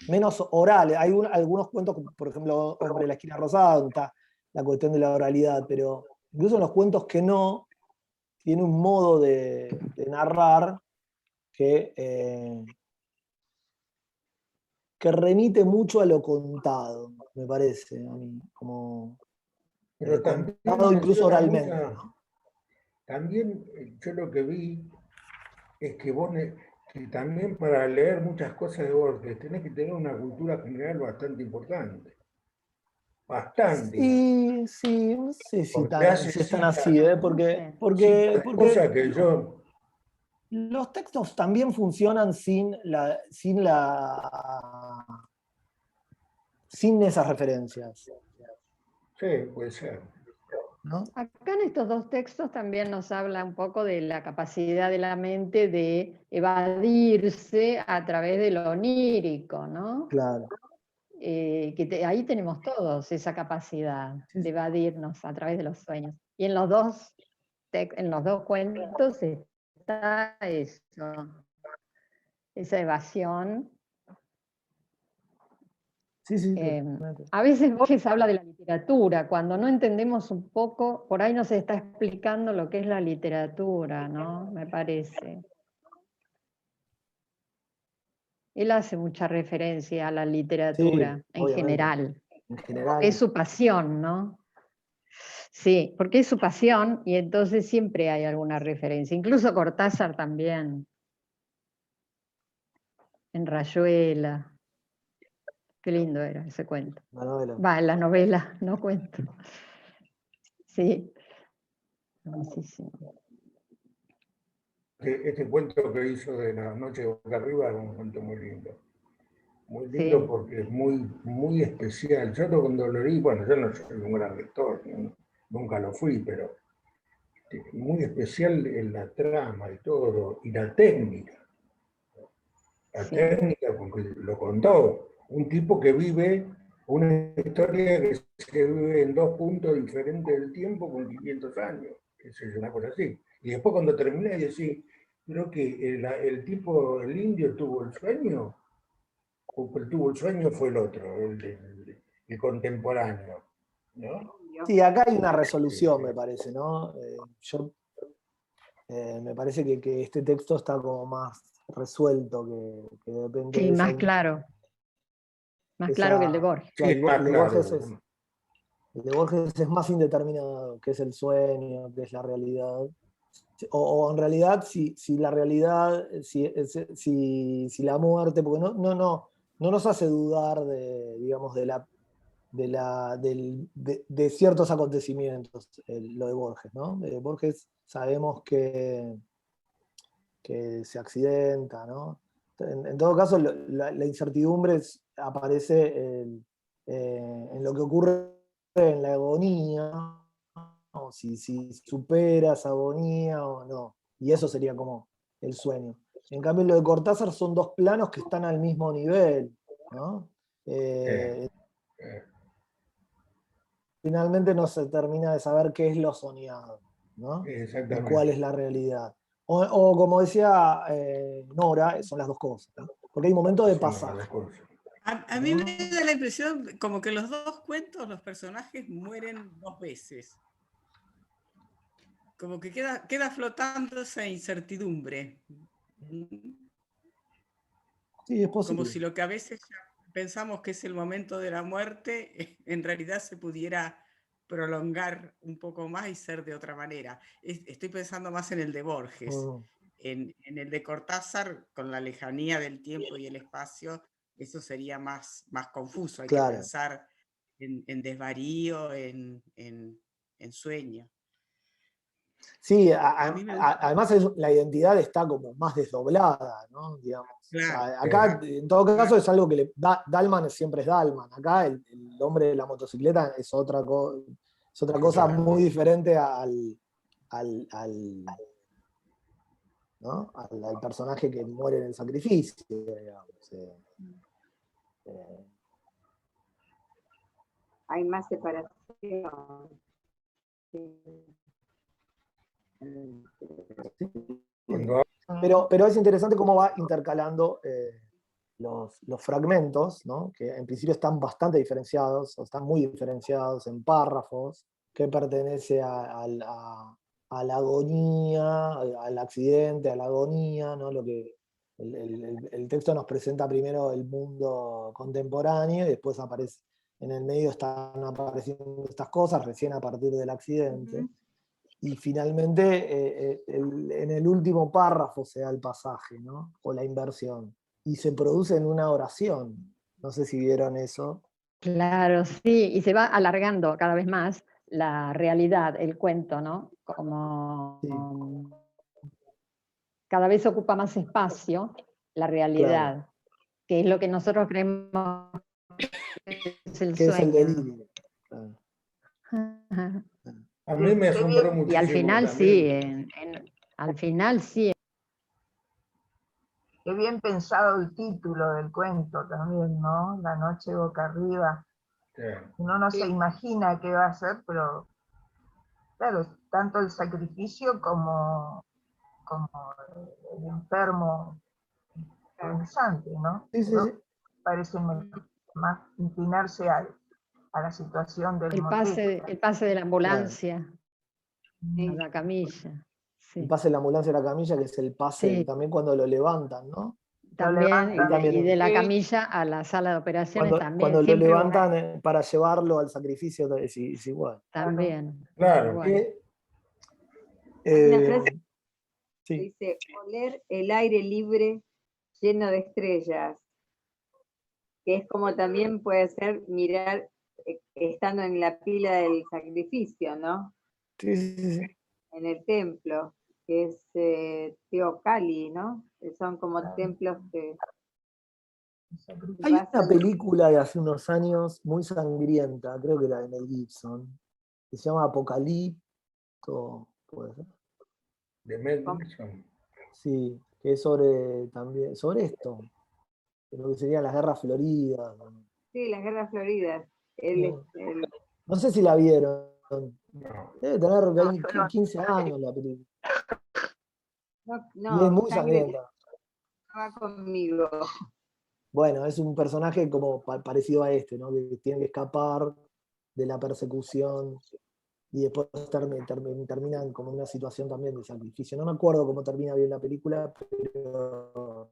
menos orales. Hay algunos cuentos, por ejemplo, Hombre de la esquina rosada, donde está la cuestión de la oralidad, pero incluso en los cuentos que no, tiene un modo de narrar que remite mucho a lo contado, me parece a mí, como Pero también contado incluso menciona oralmente. ¿no? También yo lo que vi es que que también para leer muchas cosas de Borges tenés que tener una cultura general bastante importante. Bastante. Sí, no sé si Porque es tan así, porque cosa que yo... Los textos también funcionan sin esas referencias. Sí, puede ser. ¿No? Acá en estos dos textos también nos habla un poco de la capacidad de la mente de evadirse a través de lo onírico, ¿no? Claro. Ahí tenemos todos esa capacidad Sí. de evadirnos a través de los sueños. Y en los dos cuentos está eso, esa evasión. Sí. A veces Borges habla de la literatura, cuando no entendemos un poco, por ahí nos está explicando lo que es la literatura, ¿no? Me parece. Él hace mucha referencia a la literatura en general. En general. Es su pasión, ¿no? Sí, porque es su pasión y entonces siempre hay alguna referencia. Incluso Cortázar también. En Rayuela. Qué lindo era ese cuento. La novela. Va, en la novela, no cuento. Sí. Hermosísimo. Este cuento que hizo de La noche boca arriba es un cuento muy lindo. Muy lindo Sí. porque es muy especial. Yo cuando lo leí, bueno, yo no soy un gran lector, nunca lo fui, pero muy especial en la trama y todo, y la técnica. La técnica, porque lo contó. Un tipo que vive una historia que se vive en 2 puntos diferentes del tiempo con 500 años. Eso es una cosa así. Y después cuando terminé decís, creo que el indio tuvo el sueño, o el tuvo el sueño fue el otro, el contemporáneo, ¿no? Sí, acá hay una resolución, me parece, ¿no? Me parece que este texto está como más resuelto, que depende Sí, de más claro. Más claro que el de Borges. Sí, más el de claro. El de Borges es más indeterminado, que es el sueño, que es la realidad. O en realidad, si la realidad, si la muerte, porque no nos hace dudar de ciertos acontecimientos, lo de Borges, ¿no? Borges sabemos que se accidenta, ¿no? En todo caso, la incertidumbre aparece en lo que ocurre en la agonía, ¿no? Si supera esa agonía o no. Y eso sería como el sueño. En cambio, lo de Cortázar son 2 planos que están al mismo nivel, ¿no? finalmente no se termina de saber qué es lo soñado, ¿no? Y Exactamente. cuál es la realidad. O como decía Nora, son las dos cosas, ¿no? Porque hay momentos de Son las pasaje. dos cosas. A mí me da la impresión como que los dos cuentos, los personajes mueren 2 veces. Como que queda flotando esa incertidumbre. Sí, es posible. Como si lo que a veces ya pensamos que es el momento de la muerte, en realidad se pudiera prolongar un poco más y ser de otra manera. Estoy pensando más en el de Borges. En el de Cortázar, con la lejanía del tiempo y el espacio, eso sería más confuso. Hay que pensar en desvarío, en sueño. Sí, además la identidad está como más desdoblada, ¿no? Digamos. Claro. Acá, en todo caso, es algo que Dalman siempre es Dalman. Acá el hombre de la motocicleta es otra cosa muy diferente al personaje que muere en el sacrificio, digamos. Hay más separación. Pero es interesante cómo va intercalando los fragmentos, ¿no? Que en principio están bastante diferenciados, o están muy diferenciados en párrafos, que pertenece a la agonía, al accidente, a la agonía, ¿no? Lo que el texto nos presenta primero el mundo contemporáneo y después aparece, en el medio están apareciendo estas cosas, recién a partir del accidente. Y finalmente en el último párrafo se da el pasaje, ¿no? O la inversión. Y se produce en una oración. No sé si vieron eso. Claro, sí, y se va alargando cada vez más la realidad, el cuento, ¿no? Como cada vez ocupa más espacio la realidad, que es lo que nosotros creemos que es el que sueño. es el delirio. A mí me asombró muchísimo. Y al final también. sí, al final sí. Qué bien pensado el título del cuento también, ¿no? La noche boca arriba. Sí. Uno no se imagina qué va a ser, pero claro, tanto el sacrificio como el enfermo pensante, ¿no? Sí, sí, sí. Parece más inclinarse a la situación del El pase de la ambulancia a la camilla. Sí. El pase de la ambulancia a la camilla, que es el pase también cuando lo levantan, ¿no? También, y de la camilla a la sala de operaciones también. Cuando lo levantan para llevarlo al sacrificio es igual. También. Claro. Hay una frase que dice, oler el aire libre lleno de estrellas, que es como también puede ser mirar estando en la pila del sacrificio, ¿no? Sí, sí, sí. En el templo, que es Teocalli, ¿no? Que son como templos que... Hay una película de hace unos años muy sangrienta, creo que era de Mel Gibson, que se llama Apocalipto, ¿puede ser? De Mel Gibson. Sí, que es sobre esto, lo que serían las guerras floridas. Sí, las guerras floridas. No sé si la vieron. Debe tener 15 años la película. No, y es muy sangrienta. Va conmigo. Bueno, es un personaje como parecido a este, ¿no? Que tiene que escapar de la persecución y después terminan como en una situación también de sacrificio. No me acuerdo cómo termina bien la película, pero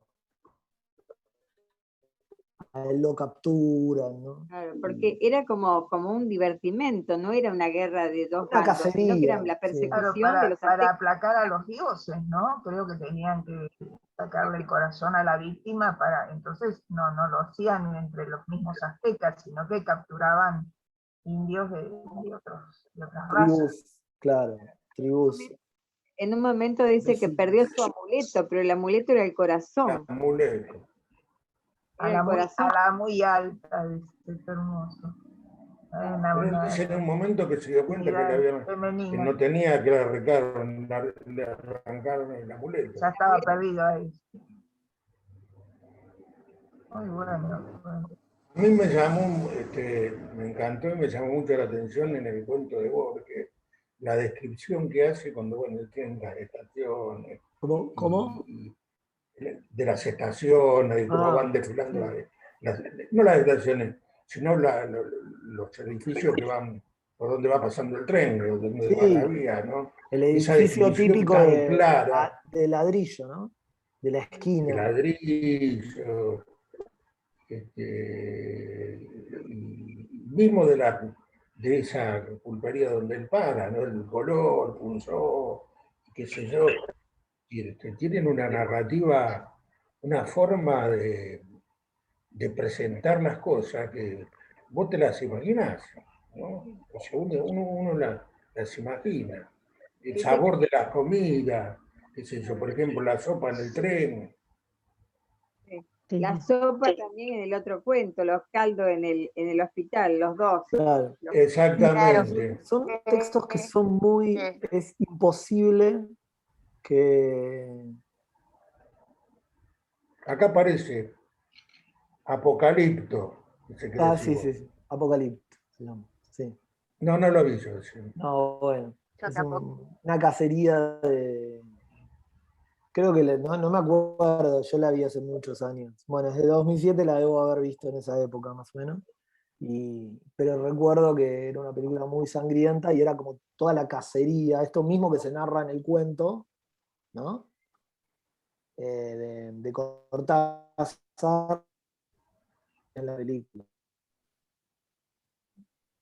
a él lo capturan, ¿no? Claro, porque era como un divertimento, no era una guerra de dos bandos, cacería, sino que era la persecución claro, de los para aplacar a los dioses, ¿no? Creo que tenían que sacarle el corazón a la víctima entonces no lo hacían entre los mismos aztecas, sino que capturaban indios de otras razas. Claro, tribus. En un momento dice que perdió su amuleto, pero el amuleto era el corazón. El amuleto. A la muy alta, es hermoso. Pero dice en un momento que se dio cuenta que no tenía, que le arrancaron el amuleto. Ya estaba perdido ahí. Muy bueno. A mí me llamó, me encantó y me llamó mucho la atención en el cuento de Borges, la descripción que hace cuando, bueno, él tiene las estaciones, ¿Cómo? y de las estaciones, y cómo van desfilando, no las estaciones, sino los edificios que van, por donde va pasando el tren, por donde va la vía, ¿no? El Esa edificio descripción típico tan clara, de ladrillo, ¿no? De la de esquina. ladrillo, mismo de esa pulpería donde él para, ¿no? El color, punzó, qué sé yo, y tienen una narrativa, una forma de presentar las cosas que vos te las imaginás, ¿no? O sea, uno las imagina. El Dice sabor de la comida, qué sé yo, por ejemplo, la sopa en el tren. la sopa también en el otro cuento, los caldos en el hospital, los dos. Claro. Exactamente. Son textos que son muy... Es imposible que... Acá aparece Apocalipto. Sí. Apocalipto se llama. Sí. No, no lo vi yo. Sí. No, bueno. Es una cacería de... Creo que no me acuerdo, yo la vi hace muchos años. Bueno, desde 2007 la debo haber visto en esa época más o menos. Pero recuerdo que era una película muy sangrienta y era como toda la cacería, esto mismo que se narra en el cuento, ¿no? De Cortázar en la película.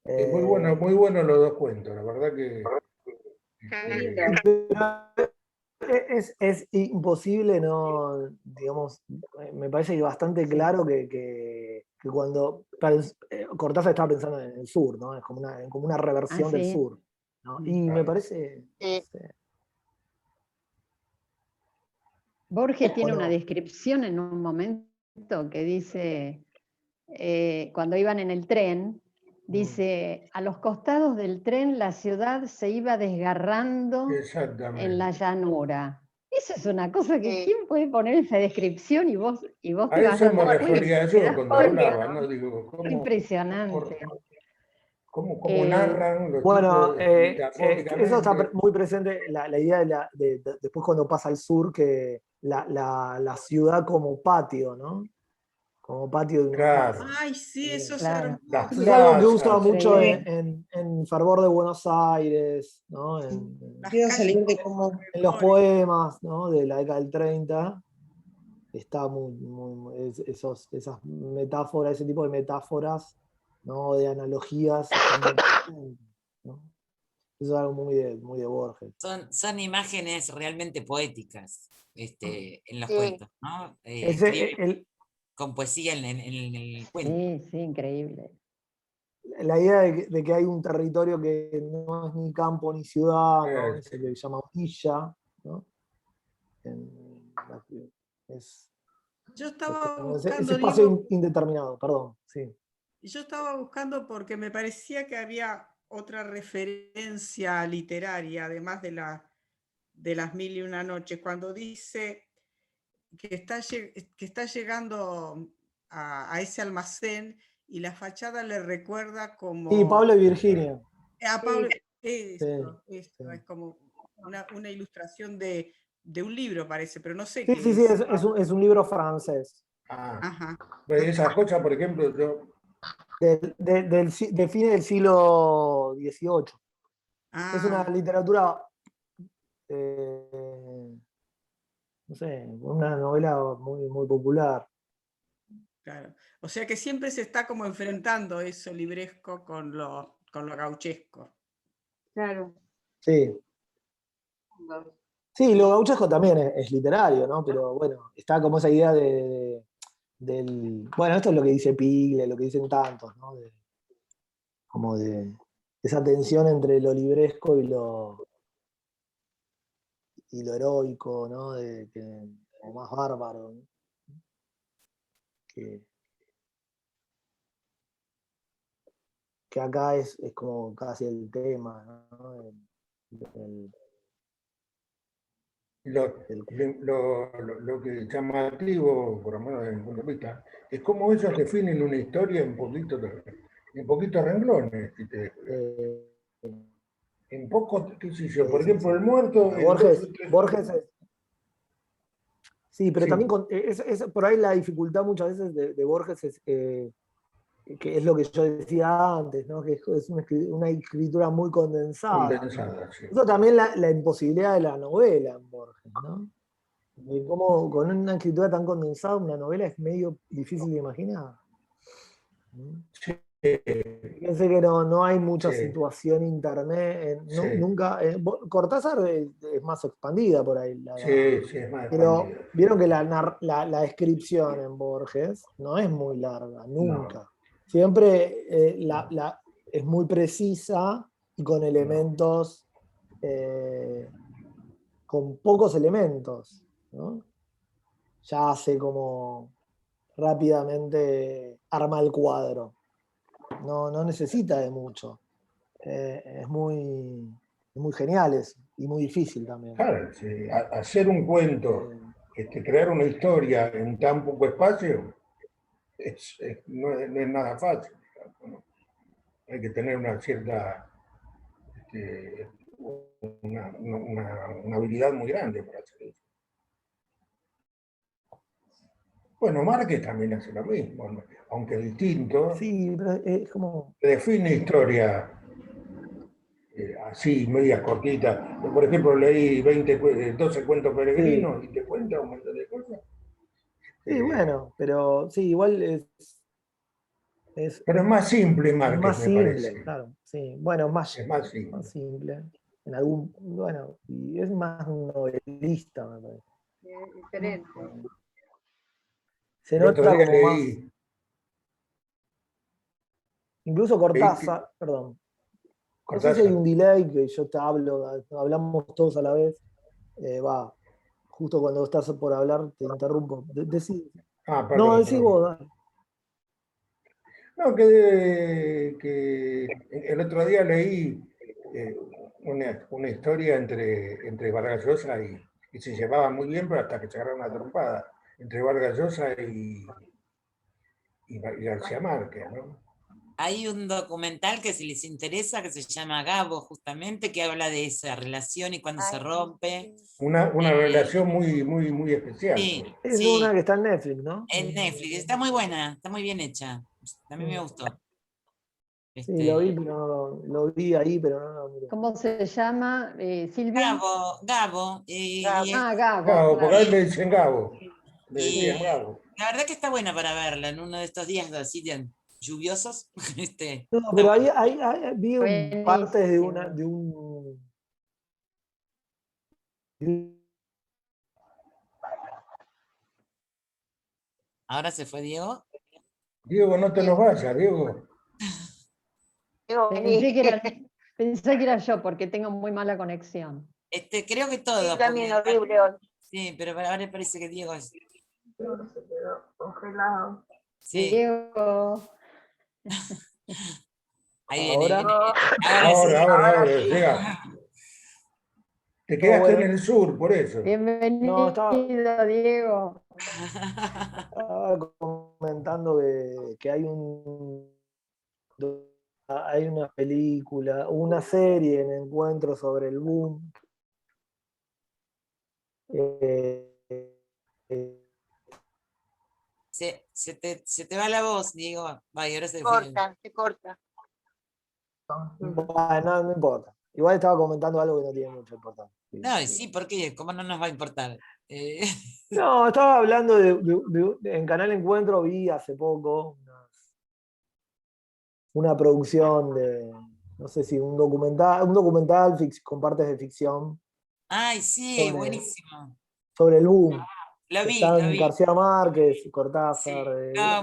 Muy bueno los dos cuentos, la verdad que... Es imposible, ¿no? Digamos, me parece bastante claro que cuando Cortázar estaba pensando en el sur, ¿no? Es como una reversión del sur, ¿no? Y me parece... Borges tiene una descripción en un momento que dice, cuando iban en el tren, dice, a los costados del tren la ciudad se iba desgarrando en la llanura. Eso es una cosa que ¿quién puede poner esa descripción y vos A te vas eso me dando refería cuenta? yo cuando hablaba, ¿no? Digo, Impresionante. ¿Cómo narran los Bueno, tipos metafóricamente? eso está muy presente, la idea de después cuando pasa al sur, que la ciudad como patio, ¿no? Como patio de una casa. Ay, sí, eso es Claro. hermoso. Es algo que usa plazas. mucho Sí. en Fervor de Buenos Aires, ¿no? Quiero salir de cómo... En los poemas, ¿no? De la década del 30. Está esas metáforas, ese tipo de metáforas, ¿no? De analogías. ¿No? Eso es algo muy de Borges. Son imágenes realmente poéticas en los cuentos, ¿no? Con poesía en el cuento. Sí, increíble. La idea de que hay un territorio que no es ni campo ni ciudad, ¿no? Es lo que se llama villa, ¿no? Yo estaba ese buscando, espacio Diego, indeterminado, perdón, sí. yo estaba buscando porque me parecía que había otra referencia literaria, además de las mil y una noches, cuando dice que está llegando a ese almacén y la fachada le recuerda como... Sí, Pablo y Virginia. A Pablo, Sí. es como una ilustración de un libro, parece, pero no sé Sí, qué sí, es. es un libro francés. Ajá. Pues esas cosas, por ejemplo, yo... De fines del siglo XVIII. Es una literatura, no sé, una novela muy popular. Claro. O sea que siempre se está como enfrentando eso libresco con lo gauchesco. Claro. Sí. Sí, lo gauchesco también es literario, ¿no? Pero bueno, está como esa idea del... Bueno, esto es lo que dice Pigle, lo que dicen tantos, ¿no? Como de esa tensión entre lo libresco y lo heroico, ¿no? O más bárbaro, ¿no? Que acá es como casi el tema, ¿no? Lo que es llamativo, por lo menos desde mi punto de vista, es cómo ellos definen una historia en poquitos renglones. En poco, qué sé yo, por ejemplo, el muerto... Borges es... Sí, pero Sí. también por ahí la dificultad muchas veces de Borges es que es lo que yo decía antes, ¿no? Que es una escritura muy condensada. Condensada, sí. Eso también la imposibilidad de la novela en Borges, ¿no? De cómo con una escritura tan condensada una novela es medio difícil de imaginar. Sí. Fíjense que no hay mucha Sí. situación internet, Sí. nunca. Cortázar es más expandida por ahí. Sí, es más Pero expandida. vieron que la descripción en Borges no es muy larga, nunca. No. Siempre es muy precisa y con elementos, con pocos elementos, ¿no? Ya hace como rápidamente arma el cuadro. No necesita de mucho. Es muy genial eso, y muy difícil también. Claro, sí. Hacer un cuento, crear una historia en tan poco espacio, no es nada fácil. ¿No? Hay que tener una cierta, una habilidad muy grande para hacer eso. Bueno, Márquez también hace lo mismo, aunque distinto. Sí, pero es como... Define historia así, medias cortitas. Yo, por ejemplo, leí 12 cuentos peregrinos y te cuenta un montón de cosas. Sí, bueno, pero sí, igual pero es más simple Márquez, es más me simple, parece. claro. Sí, bueno, Es más simple. más simple. Bueno, y es más novelista, me parece. Diferente. Se El otro nota día como más. leí. Incluso Cortázar, perdón. No sé si hay un delay que yo te hablamos todos a la vez. Justo cuando estás por hablar, te interrumpo. Decí. Perdón, decí vos, dale. No, que el otro día leí una historia entre Vargas Llosa y se llevaban muy bien, pero hasta que se agarraron una trompada entre Vargas Llosa y García Márquez, ¿no? Hay un documental que si les interesa, que se llama Gabo, justamente, que habla de esa relación y cuando se rompe. Una relación muy especial. Sí, es una que está en Netflix, ¿no? En Netflix, está muy buena, está muy bien hecha. A mí me gustó. Sí, lo vi, pero lo vi ahí, pero no miré. ¿Cómo se llama, Silvia? Gabo. Gabo. Porque a él le dicen Gabo. Le Y decían Gabo. la verdad que está buena para verla en uno de estos días así lluviosos. No, pero ahí vi Buenísimo. partes de un... ¿Ahora se fue Diego? Diego, no te nos vayas, Diego. Pensé que era yo, porque tengo muy mala conexión. Creo que todo. Sí, también horrible hoy. Sí, pero ahora parece que Diego es... Se quedó congelado. Sí. Diego. Ahí viene, Ahora, llega. Te quedaste en el sur, por eso. Bienvenido, Diego. Estaba comentando que hay una película, una serie en Encuentro sobre el boom. Se te va la voz, Diego. Ahora se corta. Bueno, no importa. Igual estaba comentando algo que no tiene mucha importancia. No, sí, ¿por qué? ¿Cómo no nos va a importar? No, estaba hablando en Canal Encuentro, vi hace poco una producción de, no sé si un documental con partes de ficción. Ay, sí, buenísimo. Sobre el boom. Lo vi. García Márquez, Cortázar.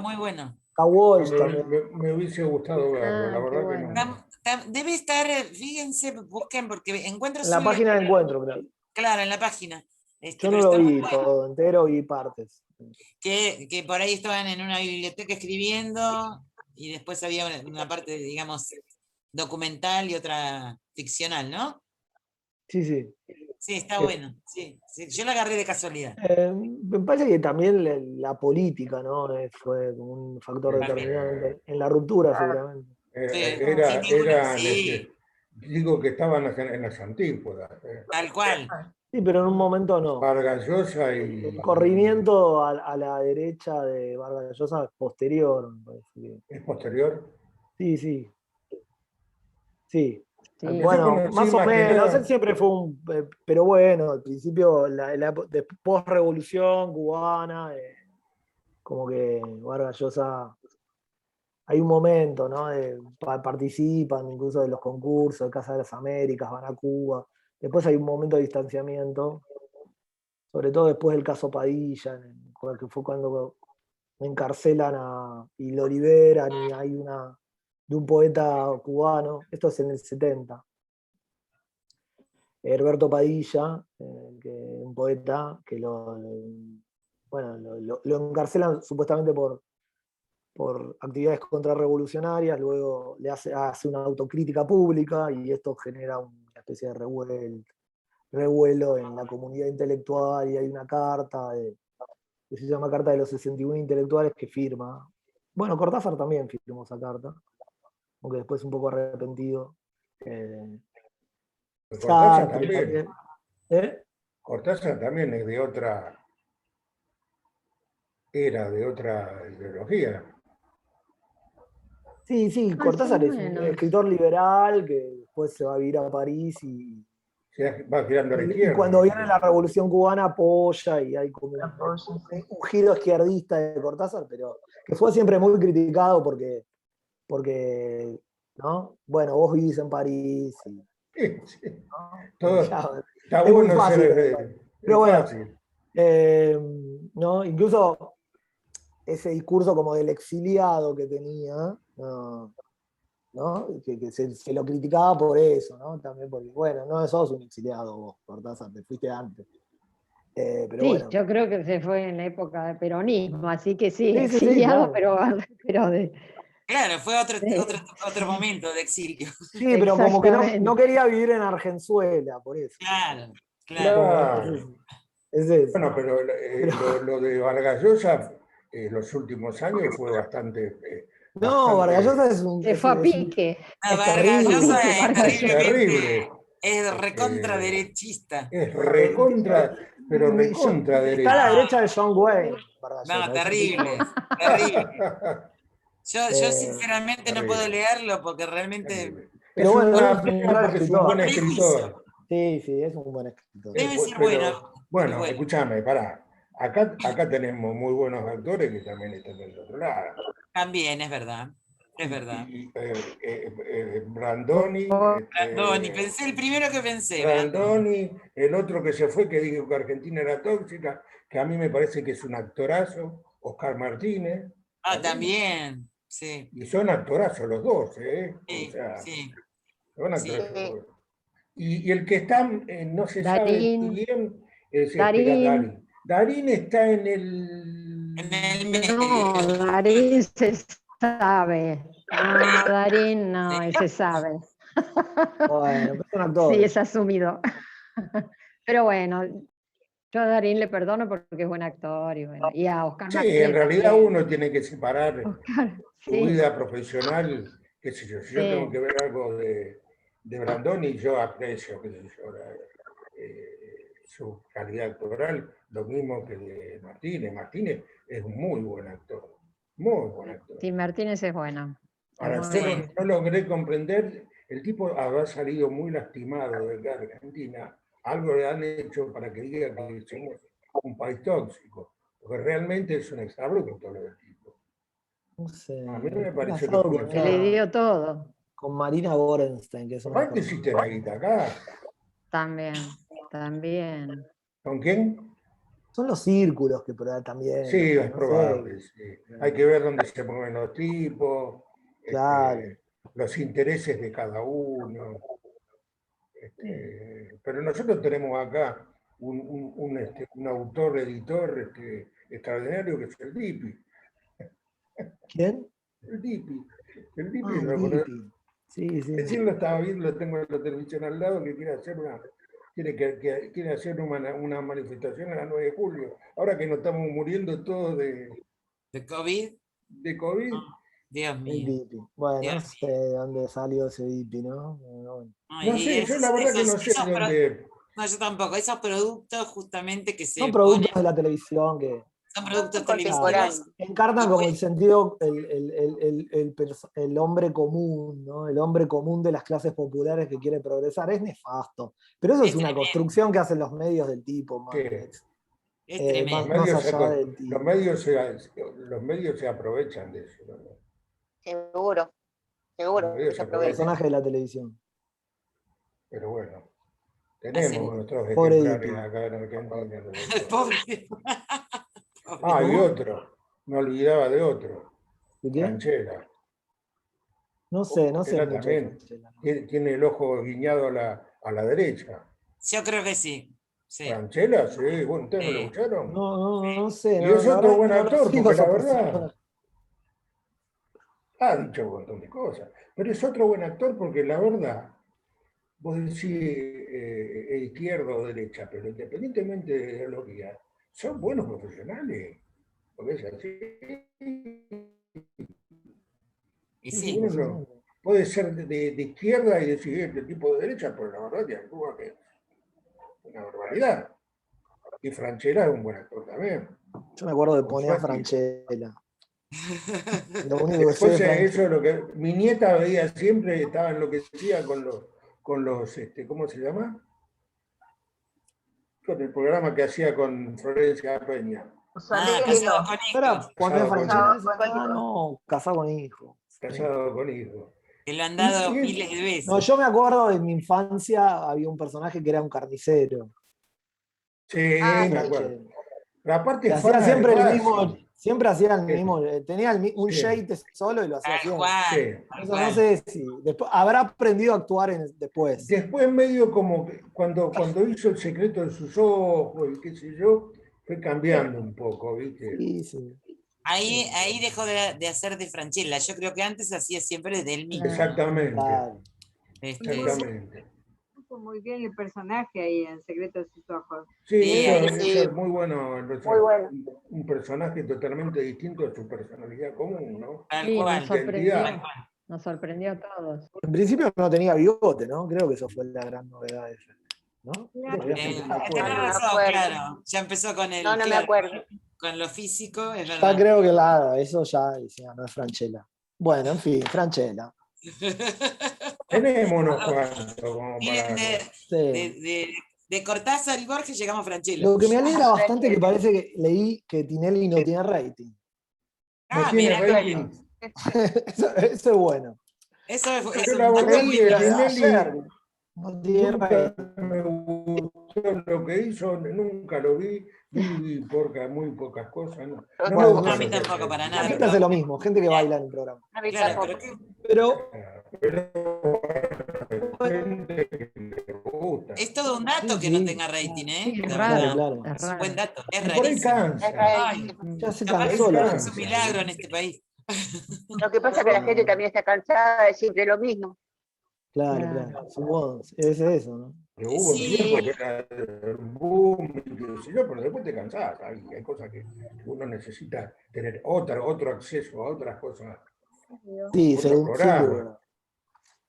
Muy bueno. Walsh también. Me hubiese gustado verlo, la verdad que no. Debe estar, fíjense, busquen, porque Encuentro... En la página de Encuentro, creo. Claro, en la página. Yo no lo vi todo entero, vi partes. Que por ahí estaban en una biblioteca escribiendo y después había una parte, digamos, documental y otra ficcional, ¿no? Sí. Sí, está bueno. Sí, sí, yo la agarré de casualidad. Me parece que también la política, ¿no? Fue como un factor También. determinante en la ruptura, Claro. seguramente. Sí. Digo que estaban en las antípodas. Tal cual. Sí, pero en un momento no. Vargas Llosa El corrimiento a la derecha de Vargas Llosa es posterior, me parece que. ¿Es posterior? Sí, sí. Sí. Sí. Bueno, Yo más conocí o más que menos, nada- él siempre fue pero bueno, al principio, de post-revolución cubana, como que Vargas Llosa, hay un momento, ¿no? Participan incluso de los concursos de Casa de las Américas, van a Cuba. Después hay un momento de distanciamiento, sobre todo después del caso Padilla, que fue cuando encarcelan y lo liberan, y hay de un poeta cubano, esto es en el 70, Herberto Padilla, un poeta que lo encarcelan supuestamente por actividades contrarrevolucionarias, luego hace una autocrítica pública y esto genera una especie de revuelo en la comunidad intelectual, y hay una carta que se llama Carta de los 61 Intelectuales que firma. Bueno, Cortázar también firmó esa carta, aunque después un poco arrepentido. Cortázar Sartre también. también. Cortázar también es de otra de otra ideología. Sí, sí, Más Cortázar o es un menos. escritor liberal que después se va a vivir a París Se va girando a la y izquierda. cuando viene la Revolución Cubana apoya, y hay como Apoya, sí. un giro izquierdista de Cortázar, pero que fue siempre muy criticado porque ¿no? Bueno, vos vivís en París y Sí, sí. ¿no? Todo, Claro, está es muy bueno fácil. Pero bueno, fácil. ¿no? Incluso ese discurso como del exiliado que tenía, ¿no? Que se lo criticaba por eso, ¿no? También porque, bueno, no sos un exiliado vos, Cortázar, te fuiste antes. Pero Sí, bueno. yo creo que se fue en la época de peronismo, así que sí, Sí, exiliado, claro. pero de... Claro, fue otro momento de exilio. Sí, pero como que Exactamente. no quería vivir en Argenzuela, por eso. Claro, claro. Claro. Es eso. Bueno, pero lo de Vargas Llosa los últimos años fue bastante. No, Vargas Llosa es Se fue a pique. No, Vargas terrible. Llosa es Vargas Llosa. terriblemente, es recontra derechista. Es recontra, pero recontra derecha. Está a la derecha de John Wayne. Vargas No, Llosa. terrible, terrible. Yo sinceramente no puedo terrible. leerlo porque realmente... Pero bueno, una es un pena gran porque es un buen escritor. escritor. Sí, sí, es un buen escritor. Debe ser Pero, bueno. escúchame, pará. Acá tenemos muy buenos actores que también están del otro lado. También, es verdad. Es verdad. Brandoni. Brandoni, pensé el primero que pensé. Brandoni, el otro que se fue, que dijo que Argentina era tóxica, que a mí me parece que es un actorazo, Oscar Martínez. Ah, también, sí. Y son actorazos los dos, ¿eh? Sí, O sea, sí. son actorazos los dos. Y el que está, no se Darín. sabe bien, es Darín. Darín está en el... En el medio. No, Darín se sabe. No, Darín no, él se sabe. Bueno, pero son actores. Sí, es asumido. Pero bueno, yo a Darín le perdono porque es buen actor y a Oscar Sí, Martínez en realidad también. uno tiene que separar Oscar, su sí. vida profesional, qué sé yo. Si yo tengo que ver algo de Brandoni, yo aprecio, qué sé yo, su calidad actoral, lo mismo que de Martínez. Martínez es un muy buen actor, muy buen actor. Sí, Martínez es bueno. Ahora, Es yo muy bueno. no logré comprender, el tipo habrá salido muy lastimado de Argentina, algo le han hecho para que diga que somos un país tóxico, porque realmente es un exabrupto lo del tipo. No sé. A mí me pareció que Casado fue Se le dio todo. con Marina Borenstein, que es una aparte hiciste la guita acá. También. ¿Con quién? Son los círculos que también. Sí, es no probable. sé. Sí. Hay que ver dónde se mueven los tipos, Claro. los intereses de cada uno. Pero nosotros tenemos acá un autor, editor extraordinario que es el Dipi. ¿Quién? El Dipi. El Dipi, Ah, el ¿lo conoces? Dipi. Sí, sí. Recién lo estaba viendo, lo tengo en la televisión al lado, que quiere hacer quiere hacer una manifestación a las 9 de julio. Ahora que nos estamos muriendo todos ¿De COVID? de COVID. Dios El mío. DIPI. Bueno, Dios no sé de dónde salió ese DIPI, ¿no? Bueno. No sé, yo la verdad que no sé de dónde. No, yo tampoco. Esos productos justamente que se Son productos ponen, de la televisión que son productos Contemporáneos. televisivos. encarnan Y como pues- el sentido, el hombre común, ¿no? El hombre común de las clases populares que quiere progresar. Es nefasto. Pero eso es Es una tremendo. construcción que hacen los medios del tipo, más, Sí. Es Los tremendo. más medios, allá del tipo. los medios se aprovechan de eso. ¿no? Seguro, Los seguro medios que se se aprovecha. aprovechan, Personaje de la televisión. pero bueno. Así Tenemos es. nuestros Pobre ejemplares Dipi. acá en Argentina. Pobre. Ah, y ¿Cómo? otro. Me olvidaba de otro. ¿De qué? Franchella. No sé Él mucho de también Franchella, ¿no? tiene el ojo guiñado a la derecha. Yo creo que sí. Sí. Franchella, sí, bueno, ¿ustedes no lo Sí. escucharon? No sé, Y no, es la otro verdad buen que no lo actor, sigo porque la esa verdad persona. ha dicho un montón de cosas. Pero es otro buen actor porque la verdad, vos decís izquierda o derecha, pero independientemente de la ideología, son buenos profesionales. Porque es así. Y Sí, sí. uno no, puede ser de izquierda y decir este tipo de derecha, pero la verdad que actúa que es una barbaridad. Y Franchella es un buen actor también. Yo me acuerdo de Con poner su a estilo. Franchella. Lo único que sé Después de Franchella. eso es lo que mi nieta veía siempre, estaba enloquecida con los ¿cómo se llama? Con el programa que hacía con Florencia Peña. Ah, Salero. casado con Ahora hijos. poner a Casado con Franchella, hijos. decís, ah, no, casado con hijo. Casado con hijos. Que lo han dado Y- miles de veces. No, yo me acuerdo de mi infancia, había un personaje que era un carnicero. Sí, Ah, me sí. acuerdo. Pero aparte Que hacía fama siempre es el fácil. mismo, siempre hacía el Sí. mismo, tenía un Sí. shade solo y lo hacía Tal siempre. cual. Sí. Tal Eso cual. no sé si después, habrá aprendido a actuar después. Después medio como que cuando hizo El secreto de sus ojos y qué sé yo, fue cambiando un poco, ¿viste? Sí, sí. Ahí dejó de hacer de Franchella. Yo creo que antes hacía siempre de él mismo. Exactamente, Claro. exactamente. Supo muy bien el personaje ahí en Secreto de sus ojos. Sí, Sí, eso sí. es muy bueno, Muy bueno. un personaje totalmente distinto a su personalidad común, ¿no? Tal Sí, cual. nos sorprendió, Identidad. nos sorprendió a todos. En principio no tenía bigote, ¿no? Creo que eso fue la gran novedad de ese, ¿no? Claro. Había gente que me Tenés acuerdo. no me razón, acuerdo. claro. Ya empezó con el. No, no me claro, acuerdo. Con lo físico, es Ya verdad. creo que eso ya decía, no es Franchella. Bueno, en fin, Franchella. Tenemos unos cuantos como Miren, para... Sí. de Cortázar y Borges llegamos a Franchella. Lo que me alegra bastante que parece que leí que Tinelli no tiene rating. Ah, no tiene mirá, rating. Eso es bueno. Eso es Yo un la verdad dato Leí muy que bueno. Tinelli ayer, no tiene nunca rating. me gustó lo que hizo, nunca lo vi muy pocas cosas. No, Yo no me Bueno, gusta a mí lo que tampoco, hace. para La nada. gente hace lo mismo, gente que baila en el programa. A mí Claro, tampoco. pero Pero Pero gente que le gusta. es todo un dato Sí, que no sí. tenga rating, ¿eh? Sí, es La raro, verdad. Claro. es Es un raro. buen dato. Es Y por ahí rarísimo. cansa. Es rarísimo. Ay, ya se capaz cansó que la es cansa. un gente. milagro en este país. Lo que pasa es que la gente también está cansada de siempre lo mismo. Claro, Claro. claro. Supongo, es eso, ¿no? Que hubo un Sí. tiempo que era el boom, y qué sé yo, pero después te cansás. Hay cosas que uno necesita tener otro acceso a otras cosas. Sí, Otro sin programa. duda.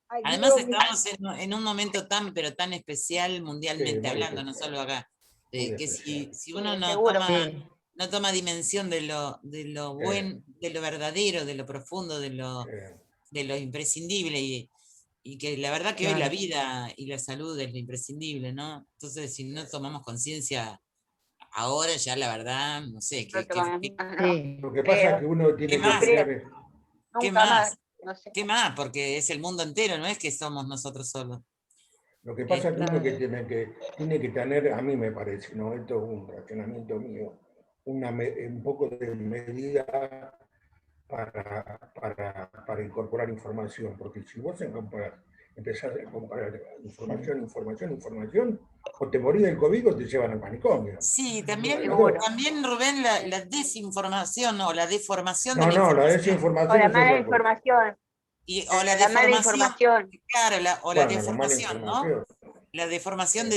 Ay, Además digo, estamos en un momento pero tan especial mundialmente muy hablando, no especial. solo acá. Muy Que especial. si uno no seguro. Sí. toma dimensión de lo buen, de lo verdadero, de lo profundo, de lo imprescindible, y que la verdad que hoy la Claro. vida y la salud es lo imprescindible, ¿no? Entonces, si no tomamos conciencia ahora, ya la verdad, no sé, No tomamos- ¿qué no, Sí. Lo que pasa es que uno tiene ¿Qué que más? tener. ¿Qué Nunca más? más. No sé. ¿Qué más? Porque es el mundo entero, no es que somos nosotros solos. Lo que pasa es que uno Claro. que tiene que tener, a mí me parece, ¿no? Esto es un racionamiento mío, un poco de medida para incorporar información, porque si vos empezás a comparar información, o te morís del COVID o te llevan al manicomio. Sí, también, Seguro. también Rubén, la desinformación o la deformación de No, la la información. desinformación O la es mala otra cosa. información. O la La mala deformación, información. claro, o la Bueno, la mala deformación, ¿no? información. La deformación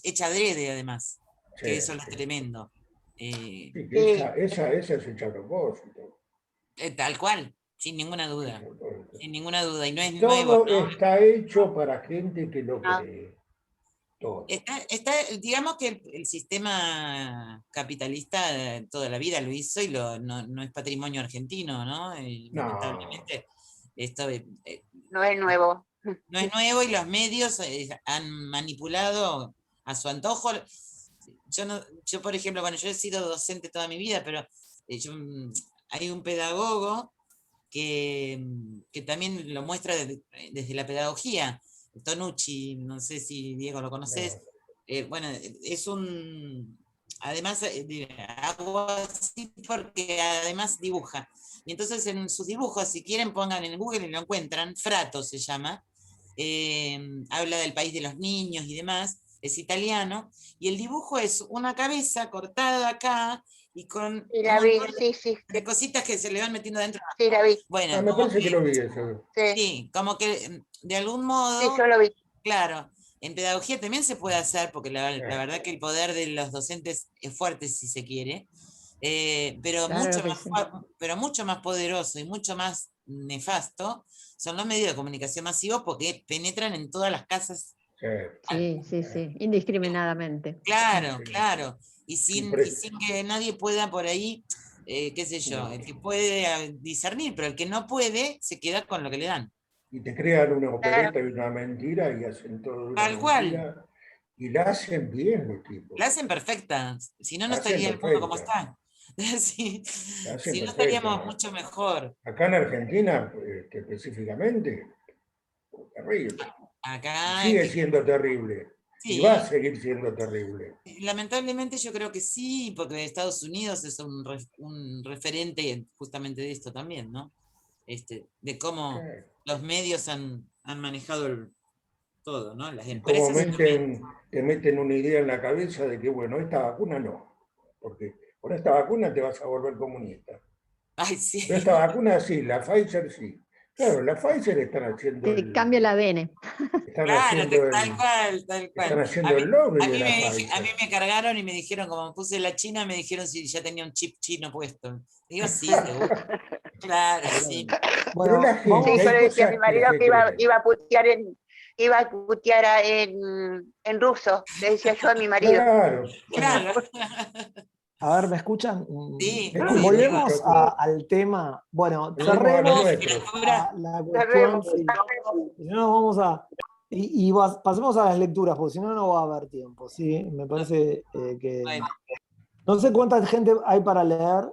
hecha adrede, además, Sí, que eso es lo sí. tremendo. Sí, que esa es hecha a propósito. Tal cual, sin ninguna duda. Sin ninguna duda. Y no es nuevo, Todo ¿no? está hecho para gente que lo cree. Todo. Digamos que el sistema capitalista toda la vida lo hizo y no es patrimonio argentino, ¿no? Y No. lamentablemente esto No es nuevo. no es nuevo y los medios han manipulado a su antojo. Yo, por ejemplo, bueno, yo he sido docente toda mi vida, pero hay un pedagogo que también lo muestra desde la pedagogía, Tonucci, no sé si Diego lo conoces. Bueno, es además hago así porque además dibuja. Y entonces en sus dibujos, si quieren pongan en Google y lo encuentran, Frato se llama, habla del país de los niños y demás, es italiano, y el dibujo es una cabeza cortada acá, y con Sí, la vi, sí. de cositas que se le van metiendo dentro. Sí, la vi. Bueno, Me parece que lo vi eso. Sí, como que de algún modo, Sí, yo lo vi. claro, en pedagogía también se puede hacer, porque la verdad que el poder de los docentes es fuerte si se quiere, pero, Claro que sí. pero mucho más poderoso y mucho más nefasto son los medios de comunicación masivos porque penetran en todas las casas. Sí, indiscriminadamente. Claro, claro. Y sin que nadie pueda por ahí, qué sé yo, el que puede discernir, pero el que no puede se queda con lo que le dan. Y te crean una opereta y una mentira y hacen todo una Tal mentira. cual. Y la hacen bien los tipos. La hacen perfecta, si no, no La hacen estaría el mundo como perfecta. está. Sí. La hacen Si no perfecta. estaríamos mucho mejor. Acá en Argentina, específicamente, terrible. Acá Sigue siendo terrible. Sí. Y va a seguir siendo terrible. Lamentablemente yo creo que sí, porque Estados Unidos es un referente justamente de esto también, ¿no? De cómo los medios han manejado todo, ¿no? Las Como empresas. te meten una idea en la cabeza de que, bueno, esta vacuna no, porque con esta vacuna te vas a volver comunista. Ay, sí. Pero esta vacuna sí, la Pfizer sí. Claro, la Pfizer están haciendo Te cambia el ADN. Claro, tal cual. Están haciendo el lobby de la A Pfizer. mí me cargaron y me dijeron, como puse la China, me dijeron si ya tenía un chip chino puesto. Digo, sí, seguro. Claro, sí. Pero la gente, Sí, yo hay le decía a mi cosas marido que creen. iba a putear en ruso, le decía yo a mi marido. Claro. A ver, ¿me escuchan? Sí. Volvemos al tema. Bueno, cerremos la cuestión. Si no, vamos a. Y pasemos a las lecturas, porque si no, no va a haber tiempo. ¿sí? Me parece que. Bueno. No sé cuánta gente hay para leer.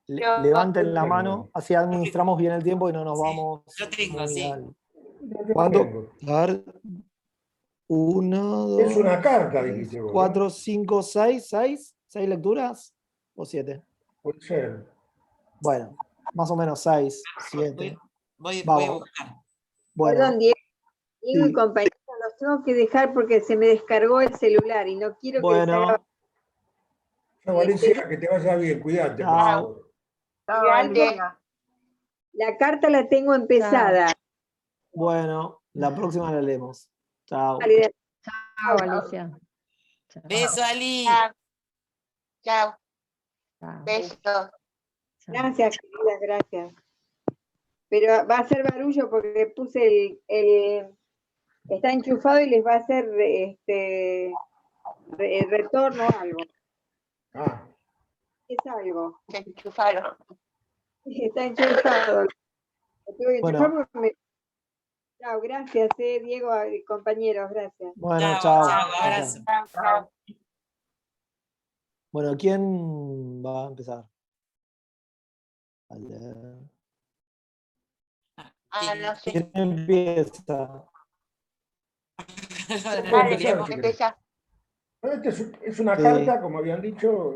Levanten la mano, así administramos bien el tiempo y no nos vamos. Yo tengo, muy sí. ¿Cuánto? A ver. 1, 2. Es una carta, dijiste vos. 4, 5, 6. ¿6 lecturas? ¿O 7? Puede ser. Bueno, más o menos 6, 7. Voy a Vamos. buscar. Bueno, Perdón, Diego y sí. compañeros, los tengo que dejar porque se me descargó el celular y no quiero que se haga. Bueno, Chao, Valencia, que te vaya bien, cuídate. por chao. favor. La carta la tengo empezada. Bueno, la próxima la leemos. Chao. Chao, Alicia. Chao. Beso, Ali. Chao. Chao. Besos. Gracias, queridas, gracias. Pero va a ser barullo porque puse está enchufado y les va a hacer retorno o algo. Es algo. Se enchufaron. Está enchufado. Lo tengo que enchufar Bueno. porque Chao, gracias, Diego, compañeros, gracias. Bueno, chao. Abrazo. Chao. Bueno, ¿quién va a empezar? A leer. No sé. ¿Quién empieza? Empieza. Es una carta, como habían dicho,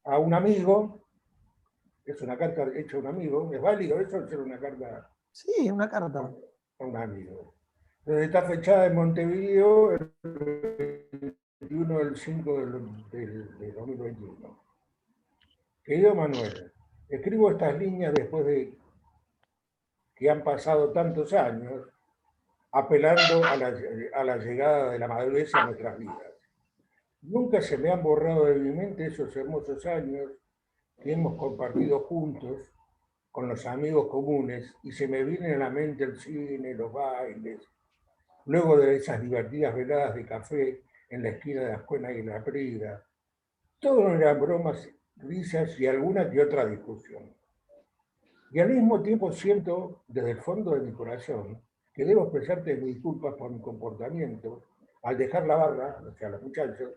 a un amigo. Es una carta hecha a un amigo. ¿Es válido eso? ¿Hacer una carta? Sí, una carta. A un amigo. Entonces está fechada en Montevideo el 21 del 5 del 2021. Querido Manuel, escribo estas líneas después de que han pasado tantos años apelando a la llegada de la madurez a nuestras vidas. Nunca se me han borrado de mi mente esos hermosos años que hemos compartido juntos con los amigos comunes, y se me viene a la mente el cine, los bailes, luego de esas divertidas veladas de café en la esquina de la escuela y la Prida. Todo eran bromas, risas y alguna que otra discusión. Y al mismo tiempo siento desde el fondo de mi corazón que debo expresarte mis disculpas por mi comportamiento al dejar la barra, o sea, los muchachos,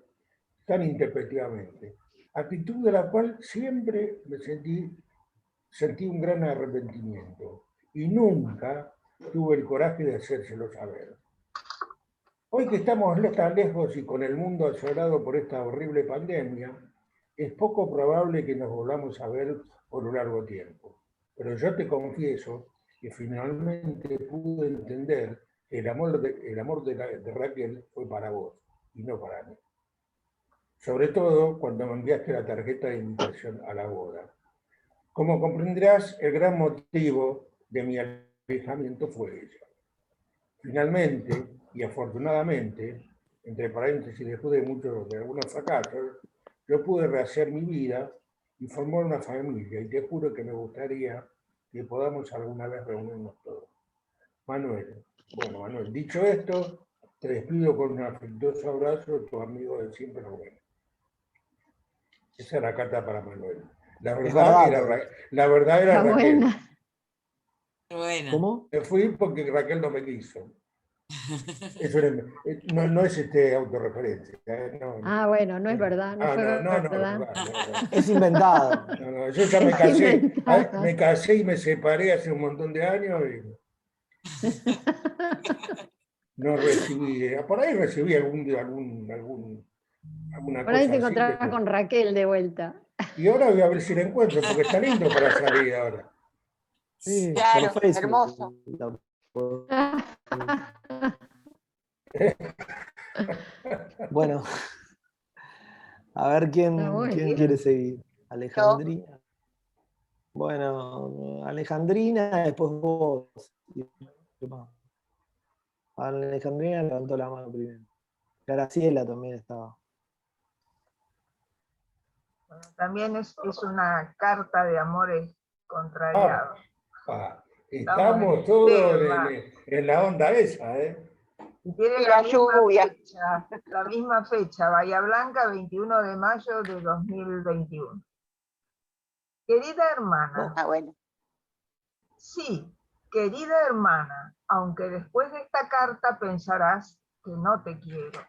tan intempestivamente. Actitud de la cual siempre me sentí un gran arrepentimiento y nunca tuve el coraje de hacérselo saber. Hoy que estamos tan lejos y con el mundo asolado por esta horrible pandemia, es poco probable que nos volvamos a ver por un largo tiempo. Pero yo te confieso que finalmente pude entender que el amor de Raquel fue para vos y no para mí. Sobre todo cuando me enviaste la tarjeta de invitación a la boda. Como comprenderás, el gran motivo de mi alejamiento fue ella. Finalmente, y afortunadamente, entre paréntesis, después de algunos fracasos, yo pude rehacer mi vida y formar una familia, y te juro que me gustaría que podamos alguna vez reunirnos todos. Manuel. Bueno, Manuel, dicho esto, te despido con un afectuoso abrazo, tu amigo de siempre, Rubén. Esa era la carta para Manuel. La verdad era Raquel. Buena. Bueno. ¿Cómo? Me fui porque Raquel no me quiso. Eso no es autorreferencia. Ah, bueno, no es verdad, no fue verdad. Es inventado. Yo ya me casé y me separé hace un montón de años y no recibí. Por ahí recibí alguna Por ahí cosa te así, encontrabas pero- con Raquel de vuelta. Y ahora voy a ver si la encuentro, porque está lindo para salir ahora. Sí, Claro, por Facebook. hermoso. Bueno, a ver quién bien. quiere seguir. Alejandrina. Bueno, Alejandrina, después vos. Alejandrina levantó la mano primero. Graciela también estaba. Bueno, también es una carta de amores contrariados. Estamos todos en la onda esa, ¿eh? Y tiene Y la lluvia. la misma fecha, Bahía Blanca, 21 de mayo de 2021. Querida hermana, Ah, bueno. sí, querida hermana, aunque después de esta carta pensarás que no te quiero.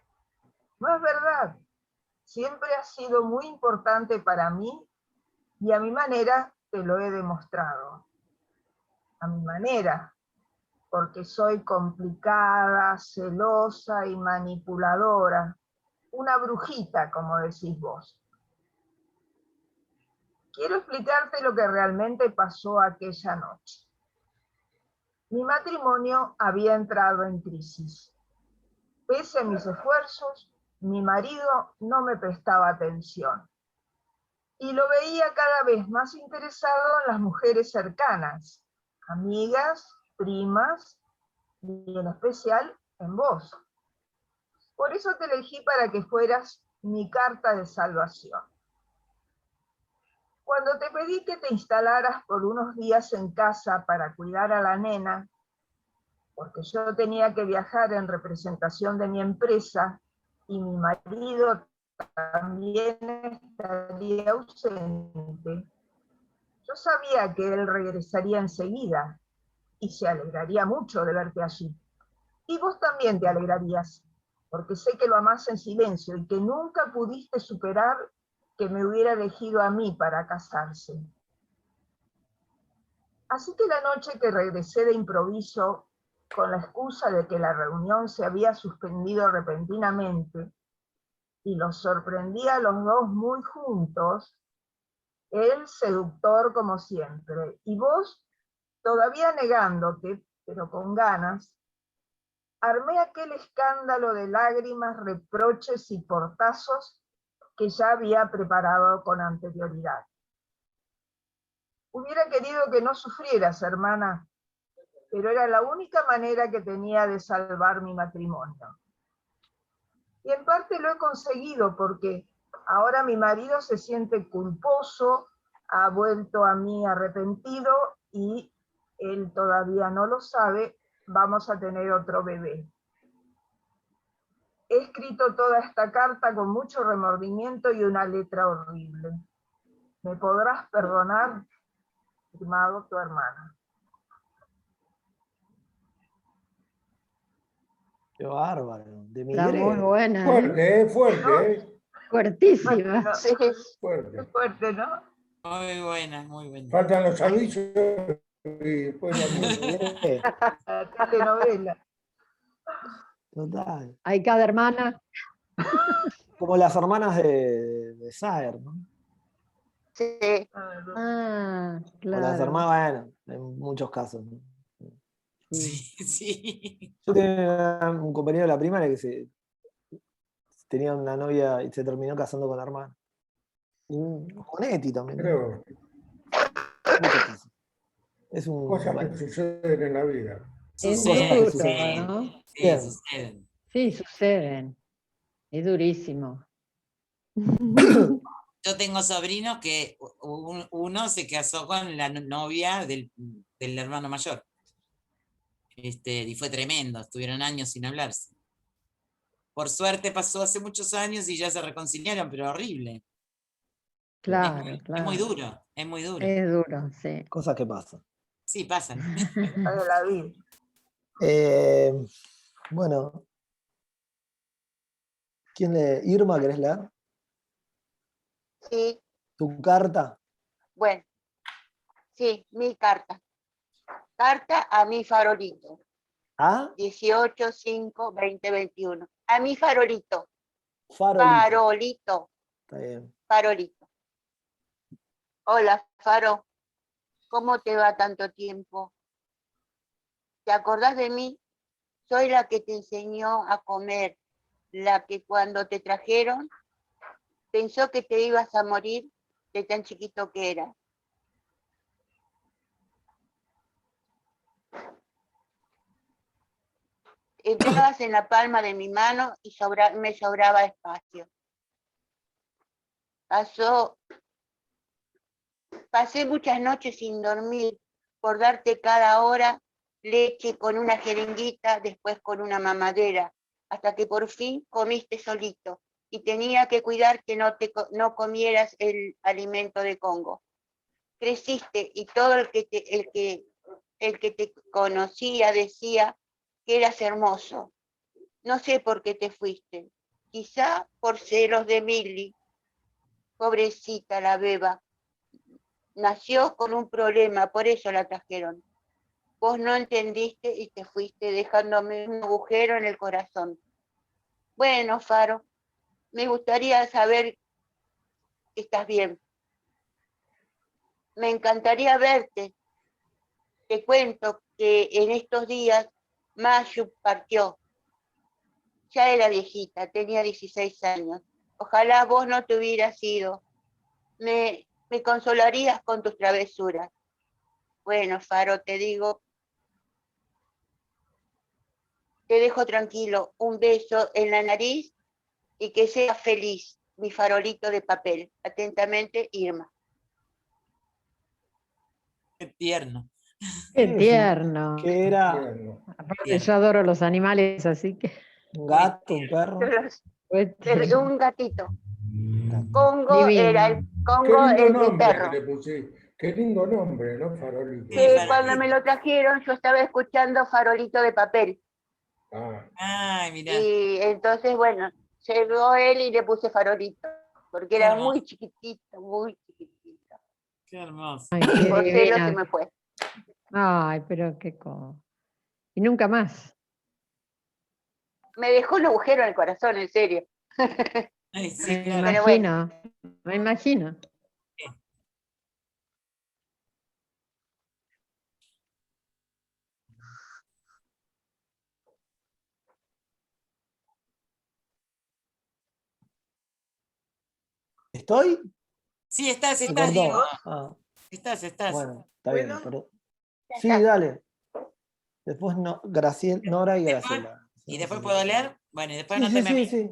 No es verdad. Siempre has sido muy importante para mí y a mi manera te lo he demostrado. A mi manera, porque soy complicada, celosa y manipuladora. Una brujita, como decís vos. Quiero explicarte lo que realmente pasó aquella noche. Mi matrimonio había entrado en crisis. Pese a mis esfuerzos, mi marido no me prestaba atención. Y lo veía cada vez más interesado en las mujeres cercanas, amigas, primas, y en especial en vos. Por eso te elegí para que fueras mi carta de salvación. Cuando te pedí que te instalaras por unos días en casa para cuidar a la nena, porque yo tenía que viajar en representación de mi empresa y mi marido también estaría ausente, yo sabía que él regresaría enseguida y se alegraría mucho de verte allí. Y vos también te alegrarías, porque sé que lo amás en silencio y que nunca pudiste superar que me hubiera elegido a mí para casarse. Así que la noche que regresé de improviso, con la excusa de que la reunión se había suspendido repentinamente, y los sorprendí a los dos muy juntos, él seductor como siempre, y vos todavía negándote, pero con ganas, armé aquel escándalo de lágrimas, reproches y portazos que ya había preparado con anterioridad. Hubiera querido que no sufrieras, hermana, pero era la única manera que tenía de salvar mi matrimonio. Y en parte lo he conseguido porque ahora mi marido se siente culposo, ha vuelto a mí arrepentido y él todavía no lo sabe, vamos a tener otro bebé. He escrito toda esta carta con mucho remordimiento y una letra horrible. ¿Me podrás perdonar, estimado, tu hermana? Qué bárbaro. De Está muy Miguel. buena, ¿eh? Fuerte, fuerte, Fuertísima. Sí, fuerte. Qué fuerte, ¿no? Muy buena, muy buena. Faltan los avisos y después la música. La telenovela. Total. Hay cada hermana. Como las hermanas de Saer, ¿no? sí. Ah, O las claro. hermanas, bueno, en muchos casos, ¿no? Sí. Sí. Yo tenía un compañero de la primaria que tenía una novia y se terminó casando con la hermana. Y con Eti también, ¿no? Creo, Muchos casos. Es un. cosas Bueno, que suceden en la vida. Es Suceden, duro, suceden. ¿no? Sí, Bien. suceden. Sí, suceden. Es durísimo. Yo tengo sobrinos que uno se casó con la novia del hermano mayor. Y fue tremendo, estuvieron años sin hablarse. Por suerte pasó hace muchos años y ya se reconciliaron, pero horrible. Claro, Es claro. muy duro, es muy duro. Es duro, sí. cosas que pasan. Sí, pasan. De la vida. Bueno. Irma, ¿querés leer? Sí, ¿Tu carta? bueno, sí, mi carta. Carta a mi farolito. ¿Ah? 18/5/2021. A mi farolito. Farolito. Farolito. Está bien. Farolito. Hola, Faro. ¿Cómo te va tanto tiempo? ¿Te acordás de mí? Soy la que te enseñó a comer, la que cuando te trajeron pensó que te ibas a morir de tan chiquito que eras. Entrabas en la palma de mi mano y me sobraba espacio. Pasé muchas noches sin dormir por darte cada hora leche con una jeringuita, después con una mamadera, hasta que por fin comiste solito y tenía que cuidar que no comieras el alimento de Congo. Creciste y todo el que te conocía decía que eras hermoso. No sé por qué te fuiste, quizá por celos de Milly. Pobrecita la beba. Nació con un problema, por eso la trajeron. Vos no entendiste y te fuiste dejándome un agujero en el corazón. Bueno, Faro, me gustaría saber que estás bien. Me encantaría verte. Te cuento que en estos días Mayu partió. Ya era viejita, tenía 16 años. Ojalá vos no te hubieras ido. Me consolarías con tus travesuras. Bueno, Faro, te digo, te dejo tranquilo, un beso en la nariz y que seas feliz, mi farolito de papel. Atentamente, Irma. Qué tierno. Qué Sí, tierno. Que era Bueno, Aparte, yo adoro los animales, así que. un gato, un perro. fue tierno. Un gatito. Congo Divino. era el qué Congo, lindo el nombre que perro. le puse. Qué lindo nombre, ¿no? Farolito. Sí, Farolito. Cuando me lo trajeron, yo estaba escuchando Farolito de papel. Ah, Ay, mirá. Y entonces, bueno, llegó él y le puse Farolito, porque Qué era hermoso. muy chiquitito, muy chiquitito. Qué hermoso. Ay, qué Por celos se divina. me fue. Ay, pero qué cosa. Y nunca más. Me dejó un agujero en el corazón, en serio. Ay, sí, Me claro. Pero bueno. imagino. Me imagino. ¿Estoy? Sí, estás, Se estás, cortó. Diego. Ah, Estás. bueno, está bien. ¿Puedo? Pero... Ya Sí, está. dale. Después Nora y Graciela. ¿Y después puedo leer? Bueno, y después Sí, no sí, te me... sí.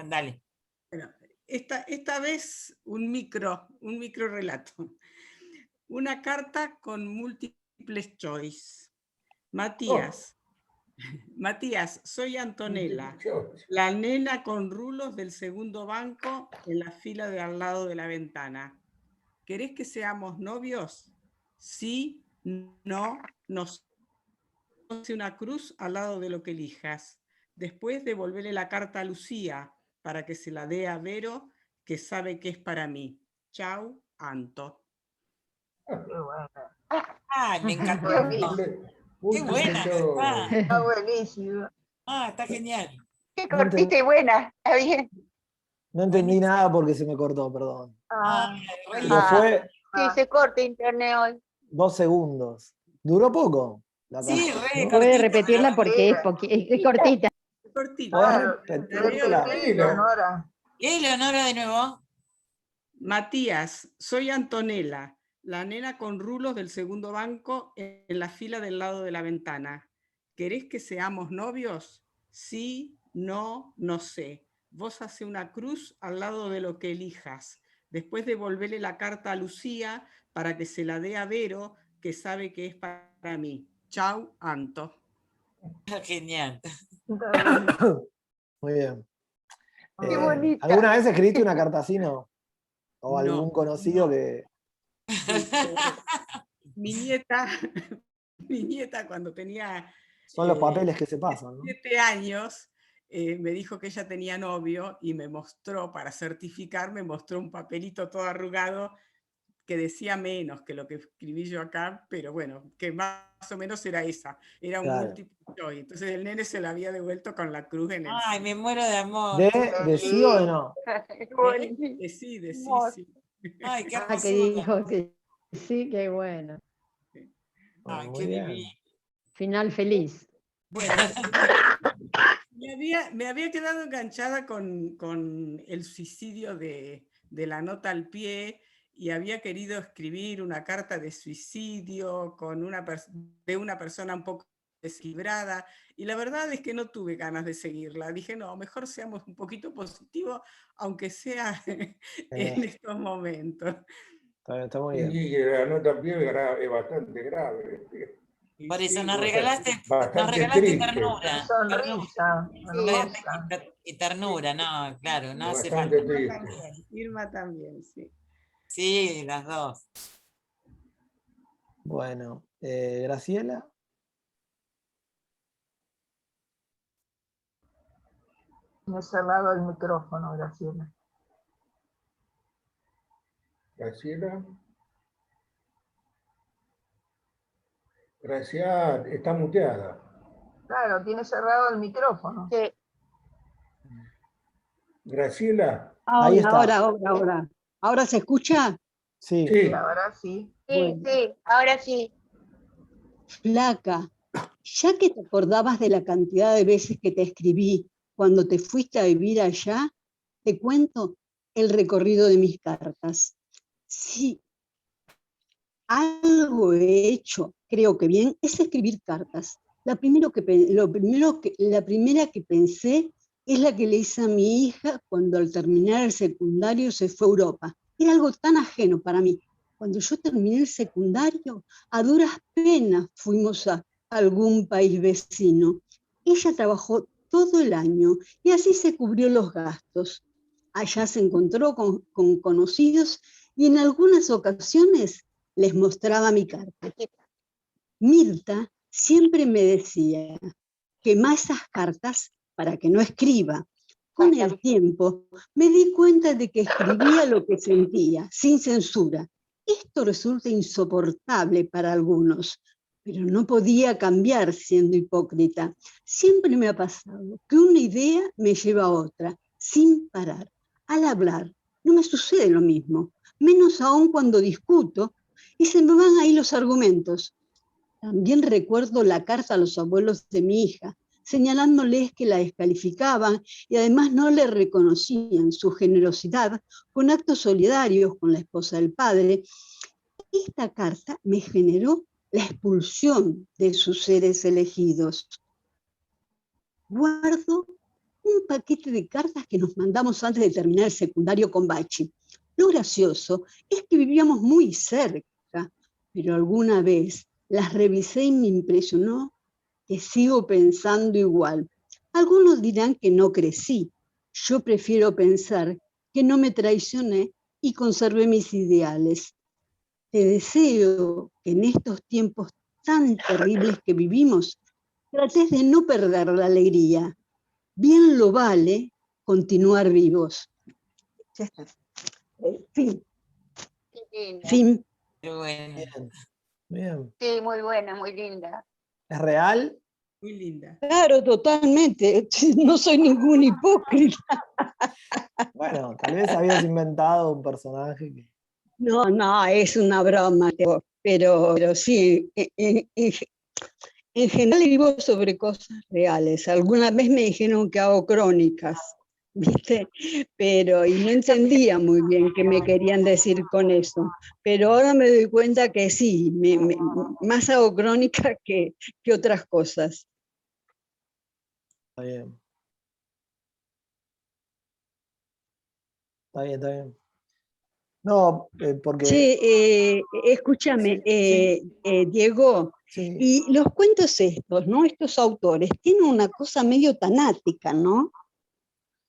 Dale. Bueno, esta vez un micro relato. Una carta con múltiples choice. Matías, soy Antonella, la nena con rulos del segundo banco en la fila de al lado de la ventana. ¿Querés que seamos novios? Sí, no, nos hace una cruz al lado de lo que elijas. Después devolverle la carta a Lucía para que se la dé a Vero, que sabe que es para mí. Chau, Anto. Qué bueno. ¡Ay, me encantó! Muy ¡Qué buena que está! Está buenísimo. Ah, está genial. Qué cortita y buena, está bien. No entendí nada porque se me cortó, perdón. Ah, Pero fue Sí, se corta internet hoy. 2 segundos. Duró poco. La Sí, carta, re ¿no? Puede cortita, repetirla pero- porque es cortita. Cortita. claro, Repetila. repetilo, Nora. ¿Qué, Leonora, de nuevo? Matías, soy Antonella, la nena con rulos del segundo banco en la fila del lado de la ventana. ¿Querés que seamos novios? Sí, no, no sé. Vos hace una cruz al lado de lo que elijas. Después devolverle la carta a Lucía para que se la dé a Vero, que sabe que es para mí. Chau, Anto. Genial. Está bien. Muy bien. Qué bonita. ¿Alguna vez escribiste una carta así, no? ¿O algún No, conocido que... Mi nieta cuando tenía Son los papeles que se pasan, ¿no? 7 años, me dijo que ella tenía novio y me mostró, para certificar, me mostró un papelito todo arrugado que decía menos que lo que escribí yo acá, pero bueno, que más o menos era esa, era un Claro. múltiple choice. Entonces el nene se la había devuelto con la cruz en el Ay, sí. me muero de amor. ¿De sí o de no? De sí, Amor. sí. Ay, qué Ah, que hermosura. dijo que sí, qué bueno. Ay, Muy qué bien. divino. Final feliz. Bueno, me había quedado enganchada con el suicidio de la nota al pie y había querido escribir una carta de suicidio de una persona un poco desequilibrada y la verdad es que no tuve ganas de seguirla. Dije, no, mejor seamos un poquito positivos, aunque sea en estos momentos. Está muy bien. Y la nota en pie es bastante grave. Por eso Sí, nos O sea, regalaste bastante triste. ternura. Sonrisa, Ternura hermosa. y ternura, no, claro, no hace Bastante falta. triste. Irma también, sí. Sí, las dos. Bueno, Graciela. Me he cerrado el micrófono, Graciela. Graciela. Graciela está muteada. Claro, tiene cerrado el micrófono. Sí. Graciela. Ahí está. Ahora. ¿Ahora se escucha? Sí. Sí, Sí. ahora sí. Sí, Bueno. sí, ahora sí. Flaca, ya que te acordabas de la cantidad de veces que te escribí cuando te fuiste a vivir allá, te cuento el recorrido de mis cartas. Sí, algo he hecho, creo que bien, es escribir cartas. La primera que pensé es la que le hice a mi hija cuando al terminar el secundario se fue a Europa. Era algo tan ajeno para mí. Cuando yo terminé el secundario, a duras penas fuimos a algún país vecino. Ella trabajó todo el año y así se cubrió los gastos. Allá se encontró con conocidos y en algunas ocasiones les mostraba mi carta. Mirta siempre me decía, quemá esas cartas para que no escriba. Con el tiempo me di cuenta de que escribía lo que sentía, sin censura. Esto resulta insoportable para algunos, pero no podía cambiar siendo hipócrita. Siempre me ha pasado que una idea me lleva a otra, sin parar. Al hablar no me sucede lo mismo, menos aún cuando discuto y se me van ahí los argumentos. También recuerdo la carta a los abuelos de mi hija, señalándoles que la descalificaban y además no le reconocían su generosidad con actos solidarios con la esposa del padre. Esta carta me generó la expulsión de sus seres elegidos. Guardo un paquete de cartas que nos mandamos antes de terminar el secundario con Bachi. Lo gracioso es que vivíamos muy cerca, pero alguna vez las revisé y me impresionó que sigo pensando igual. Algunos dirán que no crecí. Yo prefiero pensar que no me traicioné y conservé mis ideales. Te deseo que en estos tiempos tan terribles que vivimos, trates de no perder la alegría. Bien lo vale continuar vivos. Ya está. Fin. Qué linda. Fin. Qué bueno. Bien, bien. Sí, muy buena, muy linda. ¿Es real? Muy linda. Claro, totalmente. No soy ningún hipócrita. Bueno, tal vez habías inventado un personaje que... No, no, es una broma, pero sí, en general vivo sobre cosas reales. Alguna vez me dijeron que hago crónicas, ¿viste? Pero, y no entendía muy bien qué me querían decir con eso. Pero ahora me doy cuenta que sí, más hago crónicas que otras cosas. Está bien. Está bien, está bien. No, porque... Che, escúchame, Diego, Sí. y los cuentos estos, ¿no? Estos autores tienen una cosa medio tanática, ¿no?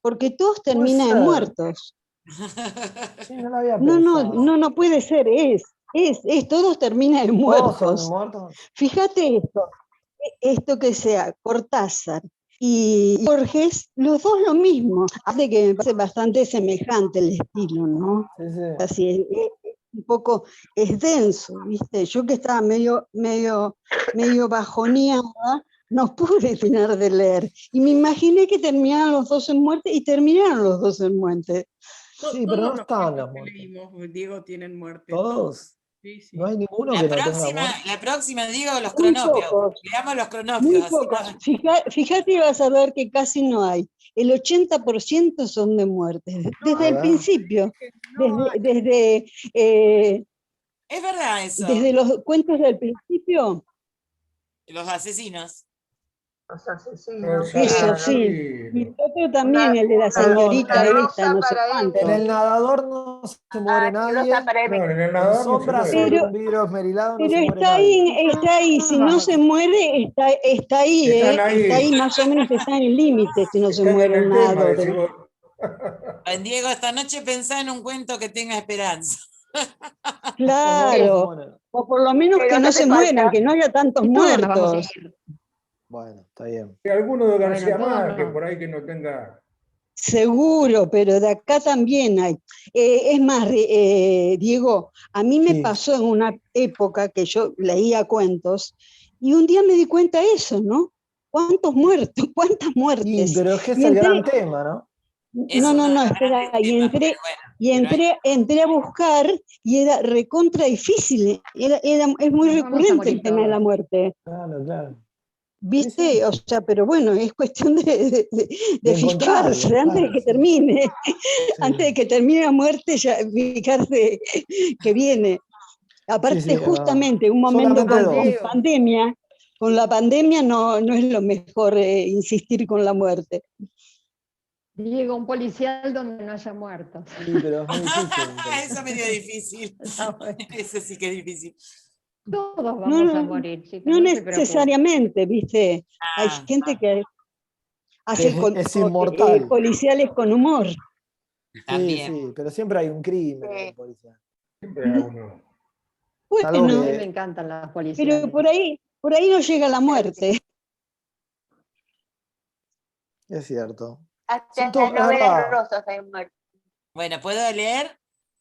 Porque todos terminan ser. muertos. Sí, no lo había No, pensado. no puede ser, todos terminan ¿Todos son muertos. muertos? Fíjate esto que sea Cortázar y Borges, los dos lo mismo. Hace que me parece bastante semejante el estilo, ¿no? Sí, sí. Así un poco es denso, ¿viste? Yo que estaba medio bajoneada, no pude terminar de leer. Y me imaginé que terminaban los dos en muerte y terminaron los dos en muerte. Sí, pero no están los que muertos. leímos, Diego, tienen muerte. ¿Todos? Sí, sí. No hay ninguno que no tenga muerte. La próxima, Diego, los Muy cronopios. pocos. Leamos los Muy cronopios. así pocos. no- Fíjate y vas a ver que casi no hay. El 80% son de muerte, desde el Ah. principio, No, desde Es verdad eso. desde los cuentos del principio. Los asesinos. los asesinos. Eso claro. sí. Y el otro también, Una- el de la señorita una esta, rosa no sé para cuánto. En el nadador no se muere nadie. Rosa para No, en el En nadador no se sombra muere. sobre Pero- un vidrio esmerilado no Pero se muere está nadie. ahí, si no se muere, está ahí, Están ahí. está ahí, más o menos está en el límite si no se Están en muere el el tema, nadador. decimos. Diego, esta noche pensá en un cuento que tenga esperanza. Claro, Bueno, o por lo menos Pero que no no hace se mueran, falta. que no haya tantos Y todos nos vamos a muertos. ir. bueno, está bien. Y alguno de García Bueno, todos Márquez, no. por ahí que no tenga. Seguro, pero de acá también hay. Es más, Diego, a mí me Sí. pasó en una época que yo leía cuentos y un día me di cuenta de eso, ¿no? ¿Cuántos muertos? ¿Cuántas Sí, muertes? pero es que es Y el entré, gran tema, ¿no? Es no, uno de los espera, grandes y temas, entré, pero bueno, entré a buscar y era recontra difícil, es muy Nos vamos a recurrente morir el tema de la todos. muerte. Claro, claro. ¿Viste? Sí, sí. O sea, pero bueno, es cuestión de encontrarlo, fijarse antes de claro, que sí. termine. Sí. Antes de que termine la muerte, ya fijarse que viene. Aparte, Sí, sí, es verdad. justamente un momento Solamente dos. con la pandemia no es lo mejor insistir con la muerte. Diego, un policial donde no haya muertos. Sí, pero es muy difícil. eso es medio difícil. Está bueno. Eso sí que es difícil. Todos No, vamos a morir, chicos, no no se preocupen. necesariamente, ¿viste? Hay gente que hace Es inmortal. policiales con humor. Sí, También. sí, pero siempre hay un crimen en el policial. Siempre hay uno. Salvo Bueno, A mí me que encantan las policiales. pero por ahí no llega la muerte. es cierto. Hasta Son en todos- las es novelas verdad. rosas hay muertos. Bueno, ¿puedo leer?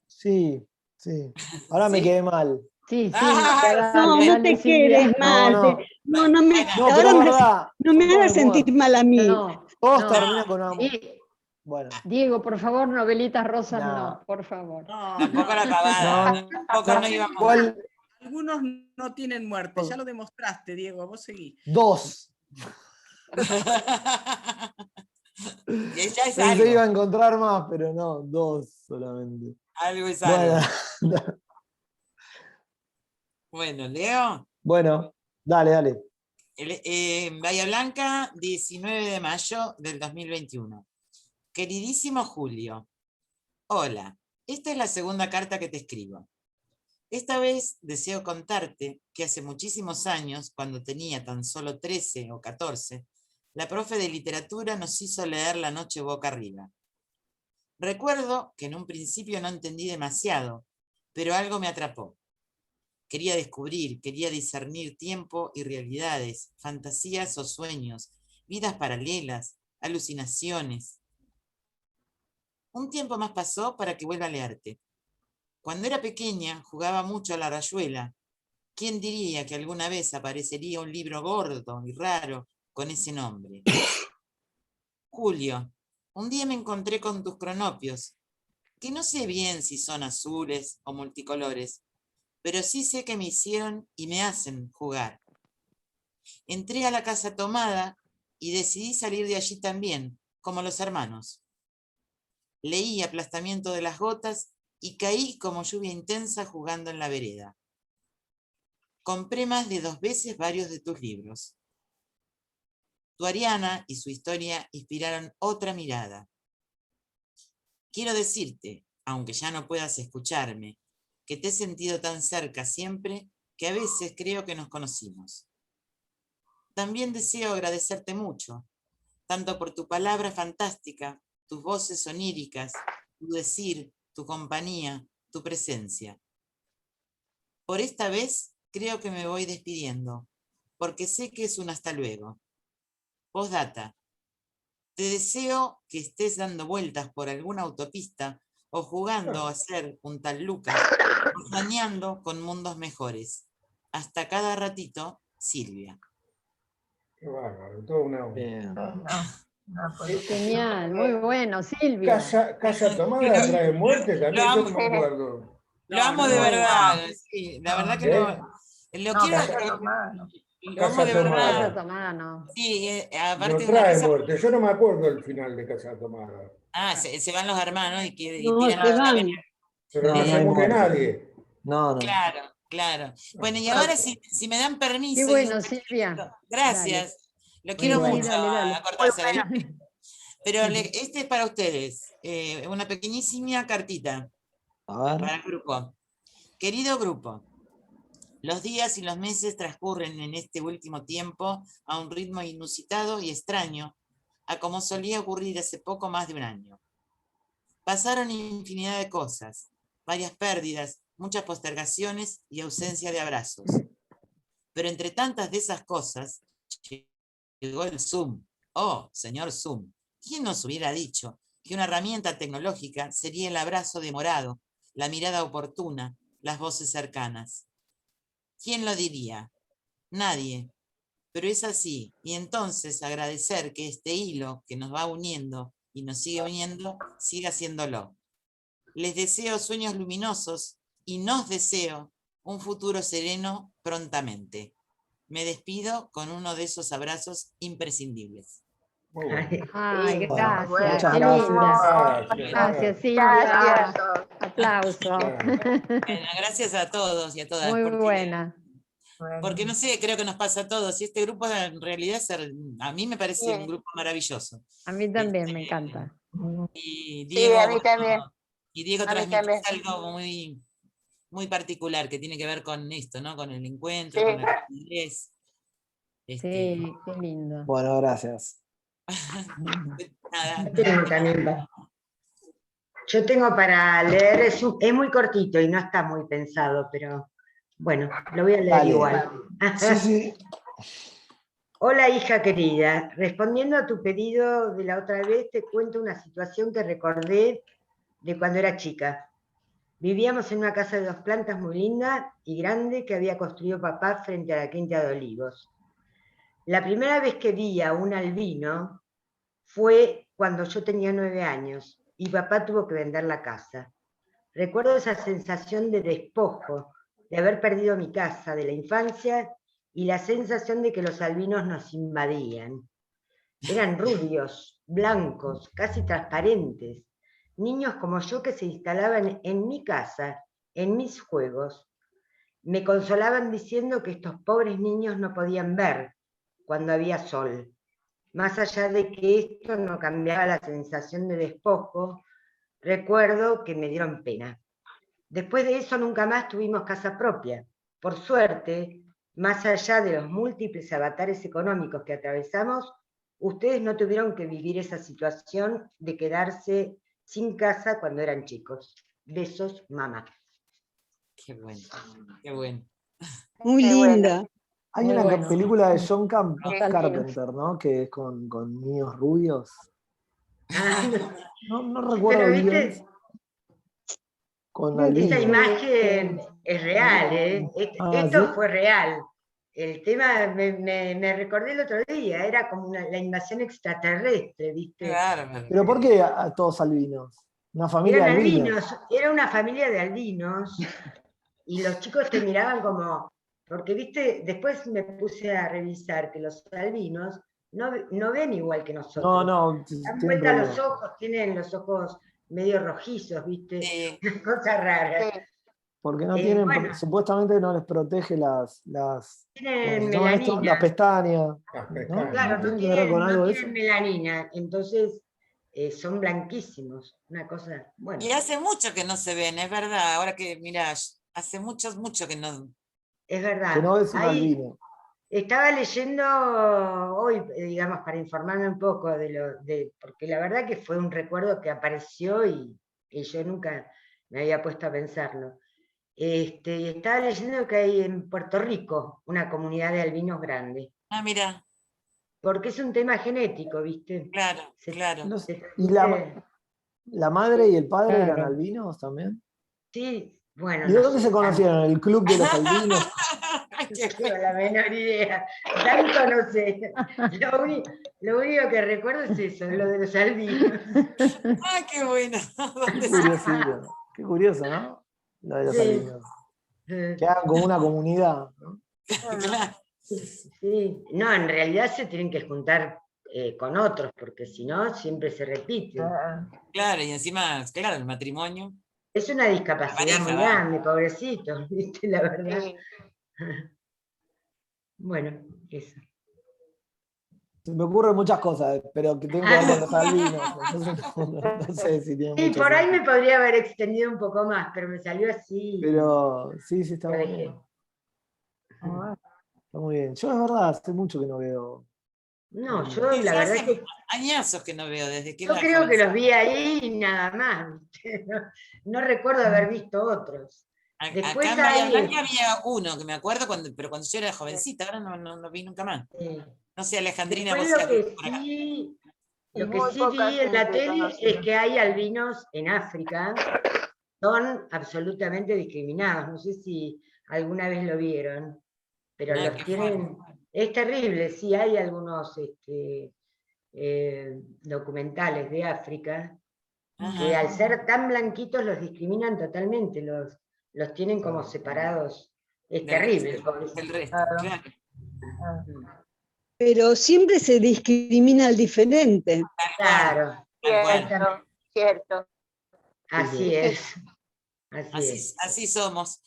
Sí, sí. Ahora me ¿Sí? quedé mal. Sí, Ay, No, dale, no dale, te Silvia. quedes mal. No. No me, Bueno, No, pero ahora es me, verdad. no me son todos hagas sentir muertos. mal a mí. No, Todos no. terminan con una. Sí, Bueno. Diego, por favor, novelitas rosas No. no, por favor. tampoco la No, pavada. Tampoco no íbamos. igual Algunos no tienen muerte, ya lo demostraste, Diego, vos seguí. 2. Y ella es Pensé que iba a algo. encontrar más, pero no, 2 solamente. Algo es Bueno, algo. Bueno, Leo. Bueno, dale. Bahía Blanca, 19 de mayo del 2021. Queridísimo Julio, hola, esta es la segunda carta que te escribo. Esta vez deseo contarte que hace muchísimos años, cuando tenía tan solo 13 o 14, la profe de literatura nos hizo leer La noche boca arriba. Recuerdo que en un principio no entendí demasiado, pero algo me atrapó. Quería descubrir, quería discernir tiempo y realidades, fantasías o sueños, vidas paralelas, alucinaciones. Un tiempo más pasó para que vuelva a leerte. Cuando era pequeña jugaba mucho a la rayuela. ¿Quién diría que alguna vez aparecería un libro gordo y raro con ese nombre? Julio, un día me encontré con tus cronopios, que no sé bien si son azules o multicolores, pero sí sé que me hicieron y me hacen jugar. Entré a la casa tomada y decidí salir de allí también, como los hermanos. Leí Aplastamiento de las gotas y caí como lluvia intensa jugando en la vereda. Compré más de 2 veces varios de tus libros. Tu Ariana y su historia inspiraron otra mirada. Quiero decirte, aunque ya no puedas escucharme, que te he sentido tan cerca siempre que a veces creo que nos conocimos. También deseo agradecerte mucho, tanto por tu palabra fantástica, tus voces oníricas, tu decir, tu compañía, tu presencia. Por esta vez creo que me voy despidiendo, porque sé que es un hasta luego. Postdata. Te deseo que estés dando vueltas por alguna autopista o jugando a ser un tal Lucas o soñando con mundos mejores. Hasta cada ratito, Silvia. Qué bárbaro, todo una... Bien. Genial, muy bueno, Silvia. Casa tomada trae muerte también, yo no me acuerdo. Lo amo de verdad, sí, la verdad que lo quiero... Lo amo de verdad. Casa tomada no. Sí, aparte no trae muerte, yo no me acuerdo el final de Casa tomada. Ah, se van los hermanos y No, tiran se la van. llave. Pero no se muere nadie. No. Claro. Bueno, y ahora si me dan permiso... Qué bueno, Silvia. Gracias. Dale. Lo quiero Bueno. mucho Dale. a Cortázar. Pero este es para ustedes. Una pequeñísima cartita. Para el grupo. Querido grupo, los días y los meses transcurren en este último tiempo a un ritmo inusitado y extraño, a como solía ocurrir hace poco más de un año. Pasaron infinidad de cosas, varias pérdidas, muchas postergaciones y ausencia de abrazos. Pero entre tantas de esas cosas, llegó el Zoom. Oh, señor Zoom, ¿quién nos hubiera dicho que una herramienta tecnológica sería el abrazo demorado, la mirada oportuna, las voces cercanas? ¿Quién lo diría? Nadie. Pero es así, y entonces agradecer que este hilo que nos va uniendo y nos sigue uniendo, siga haciéndolo. Les deseo sueños luminosos y nos deseo un futuro sereno prontamente. Me despido con uno de esos abrazos imprescindibles. Ay, Bueno, gracias. muchas Qué linda. Gracias. Gracias, Silvia. Gracias. Aplauso. Bueno, gracias a todos y a todas. Muy porque, buena. porque no sé, creo que nos pasa a todos. Y este grupo en realidad a mí me parece un Bien. grupo maravilloso. A mí también me encanta. Y Sí, Diego, a mí también. y Diego A mí transmite también. algo muy particular que tiene que ver con esto, ¿no? Con el encuentro, Sí. con la calidez. Sí, qué lindo. Bueno, gracias. Nada. Yo tengo para leer, es muy cortito y no está muy pensado, pero bueno, lo voy a leer Dale. igual. Sí. Hola hija querida, respondiendo a tu pedido de la otra vez, te cuento una situación que recordé de cuando era chica. Vivíamos en una casa de 2 plantas muy linda y grande que había construido papá frente a la quinta de olivos. La primera vez que vi a un albino fue cuando yo tenía 9 años y papá tuvo que vender la casa. Recuerdo esa sensación de despojo, de haber perdido mi casa, de la infancia, y la sensación de que los albinos nos invadían. Eran rubios, blancos, casi transparentes, niños como yo que se instalaban en mi casa, en mis juegos. me consolaban diciendo que estos pobres niños no podían ver cuando había sol. Más allá de que esto no cambiaba la sensación de despojo, recuerdo que me dieron pena. Después de eso nunca más tuvimos casa propia. Por suerte, más allá de los múltiples avatares económicos que atravesamos, ustedes no tuvieron que vivir esa situación de quedarse sin casa cuando eran chicos. Besos, mamá. Qué bueno, qué bueno. Muy Qué bueno. linda. Hay Muy una bueno. película de John Argentinos. Carpenter, ¿no? Que es con niños rubios. Ah, No recuerdo pero bien. viste, Con Creo que esa albinos. imagen es real, ¿eh? Ah, Esto ¿sí? fue real. El tema me recordé el otro día, era como la invasión extraterrestre, ¿viste? Claro. ¿Pero por qué a todos albinos? ¿Una familia Eran de albinos? albinos, era una familia de albinos, y los chicos te miraban como, porque viste, después me puse a revisar que los albinos no ven igual que nosotros. No, Dan tienen vuelta los problemas. ojos, tienen los ojos medio rojizos, viste, Sí. cosa rara. Sí. Porque no tienen, Bueno, supuestamente no les protege las tienen ¿cómo se llama esto? melanina. Las pestañas. Las ¿No? pestañas. Claro, ¿Tiene que ver con no algo de tienen eso? melanina, entonces son blanquísimos. Una cosa, bueno, Y hace mucho que no se ven, es verdad. Ahora que, mira, hace mucho que no. es Que verdad. no es un Ahí albino. estaba leyendo hoy, digamos, para informarme un poco porque la verdad que fue un recuerdo que apareció y yo nunca me había puesto a pensarlo. Y estaba leyendo que hay en Puerto Rico una comunidad de albinos grande, Ah, mira, porque es un tema genético, ¿viste? claro, claro. ¿Y la madre y el padre eran Claro. albinos también? Sí, bueno, ¿Y de no dónde sé. se conocieron? ¿El club de los albinos? No tengo la menor idea. Tanto no sé. Lo único que recuerdo es eso, lo de los albinos. ¡Ay, qué bueno! Qué curiosidad. Qué curioso, ¿no? Lo de los Sí. albinos. Que hagan como una comunidad, ¿no? Claro. Sí. No, en realidad se tienen que juntar con otros, porque si no, siempre se repite. Claro, y encima, claro, el matrimonio. Es una discapacidad La pareja, muy va. grande, pobrecito, ¿viste? La verdad. Sí. Bueno, eso. Se me ocurren muchas cosas, pero que tienen que ver con los albinos. Entonces no sé si tienen Sí, mucho por ahí sentido. me podría haber extendido un poco más, pero me salió así. Pero sí, está Lo muy dejé. bien. Está muy bien. Yo es verdad, hace mucho que no veo. No, yo Sí, la yo verdad hace que añazos que no veo, desde que yo era creo que los jovencita. vi ahí y nada más. ¿viste? No recuerdo haber visto otros. Después Acá en Bahía hay, Blanca había uno que me acuerdo, pero cuando yo era jovencita, ahora no vi nunca más. No sé, Alejandrina, después vos sí has lo que visto por acá. sí, Y lo que muy sí poca vi en la gente tele es conocida. que hay albinos en África, son absolutamente discriminados. No sé si alguna vez lo vieron, pero Ah, los qué tienen. Es terrible, sí, hay algunos documentales de África que al Ajá. ser tan blanquitos los discriminan totalmente, los tienen como separados. Es Del terrible, resto, pobrecito. del resto, Claro. claro. Pero siempre se discrimina al diferente. Tal cual, Claro, tal cual. exactamente. Cierto. Así es. Así es. Así somos.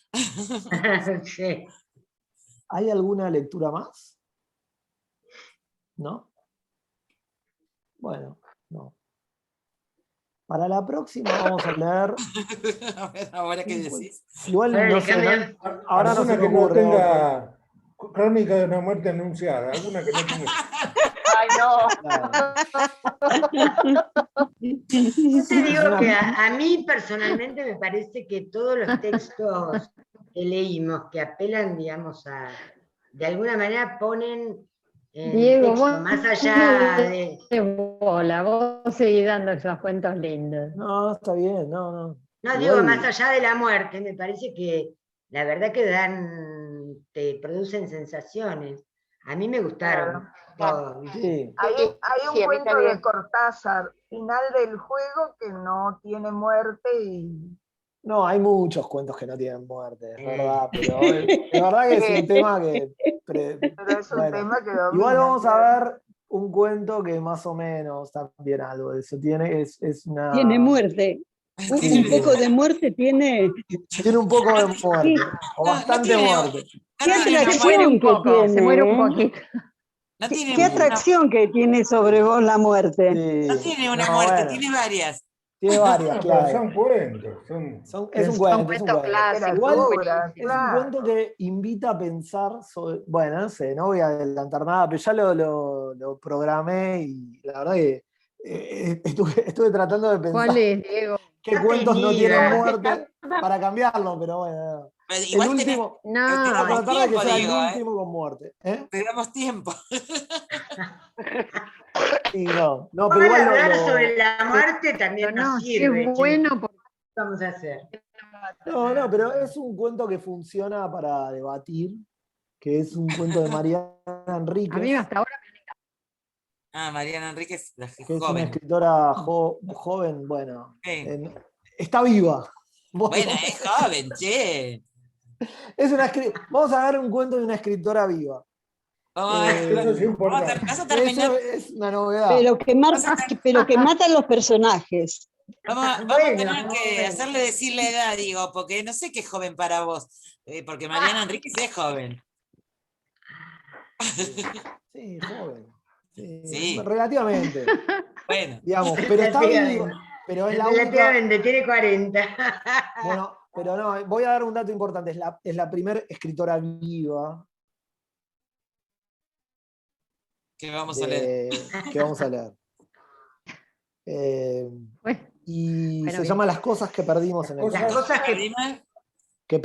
Sí. ¿Hay alguna lectura más? ¿No? Bueno, no. Para la próxima vamos a leer. A ver, ahora qué decís. Igual Ahora no le sé, cambio. ahora no se Alguna me que no ocurre otra. tenga crónica de una muerte anunciada, alguna que no tenga. Ay, no. Yo te digo una- que a mí personalmente me parece que todos los textos que leímos, que apelan, digamos, de alguna manera ponen en Diego, texto, vos más no allá le des bola, vos seguís dando esos cuentos lindos. No, está bien, no. No digo Igual, más allá de la muerte, me parece que la verdad que te producen sensaciones. A mí me gustaron todos, ¿viste? sí. Hay un Sí, a mí cuento también. de Cortázar, Final del juego, que no tiene muerte y No, hay muchos cuentos que no tienen muerte, es verdad, pero es verdad que es un tema que. pero es un Bueno, tema que igual domina. vamos a ver un cuento que más o menos también algo de eso tiene. Es una. Tiene muerte. Un poco de muerte tiene. Tiene un poco de muerte, o bastante tiene- muerte. Qué no tiene atracción que tiene. se muere un ¿eh? poquito. No tiene, Qué atracción que tiene sobre vos la muerte. no Sí. tiene una No, muerte, bueno, tiene varias. tiene varias, No, pero claro. son cuentos. Es un Son cuento, es un cuentos cuento. clásicos. Igual Literatura, es un claro. cuento que invita a pensar sobre. Bueno, no sé, no voy a adelantar nada, pero ya lo programé y la verdad que estuve tratando de pensar ¿Cuál es, Diego? qué Está cuentos no tienen tímida. muerte para cambiarlo, pero bueno. Pero El igual último, te No, voy a damos tratar de que tiempo, sea el Diego, último con muerte. ¿Eh? te damos tiempo. Sí, no, pero Igual igual hablar sobre la muerte pero también nos no, sirve. es chicos. bueno porque ¿Qué vamos a hacer? No, pero es un cuento que funciona para debatir, que es un cuento de Mariana a mí Enríquez, hasta ahora Ah, Mariana Enríquez, la que es una joven. escritora joven, bueno, Sí. está viva. Bueno, es joven, che. Vamos a dar un cuento de una escritora viva. Vamos a ver. Eso es importante. Vas a terminar. Eso es una novedad. Pero que matan los personajes. Vamos a Bueno, tener que hacerle decir la edad, digo, porque no sé qué es joven para vos. Porque Mariana Enríquez es joven. Sí, joven. Sí, Sí. Relativamente. Bueno, Digamos, pero está viva. Pero es la única. Relativamente, tiene 40. Bueno, pero no, voy a dar un dato importante. Es la primera escritora viva ¿qué vamos a leer? que vamos a leer. bueno, Y Bueno, se bien. llama Las cosas que perdimos en el Las fuego. cosas que ¿Perdimos? Que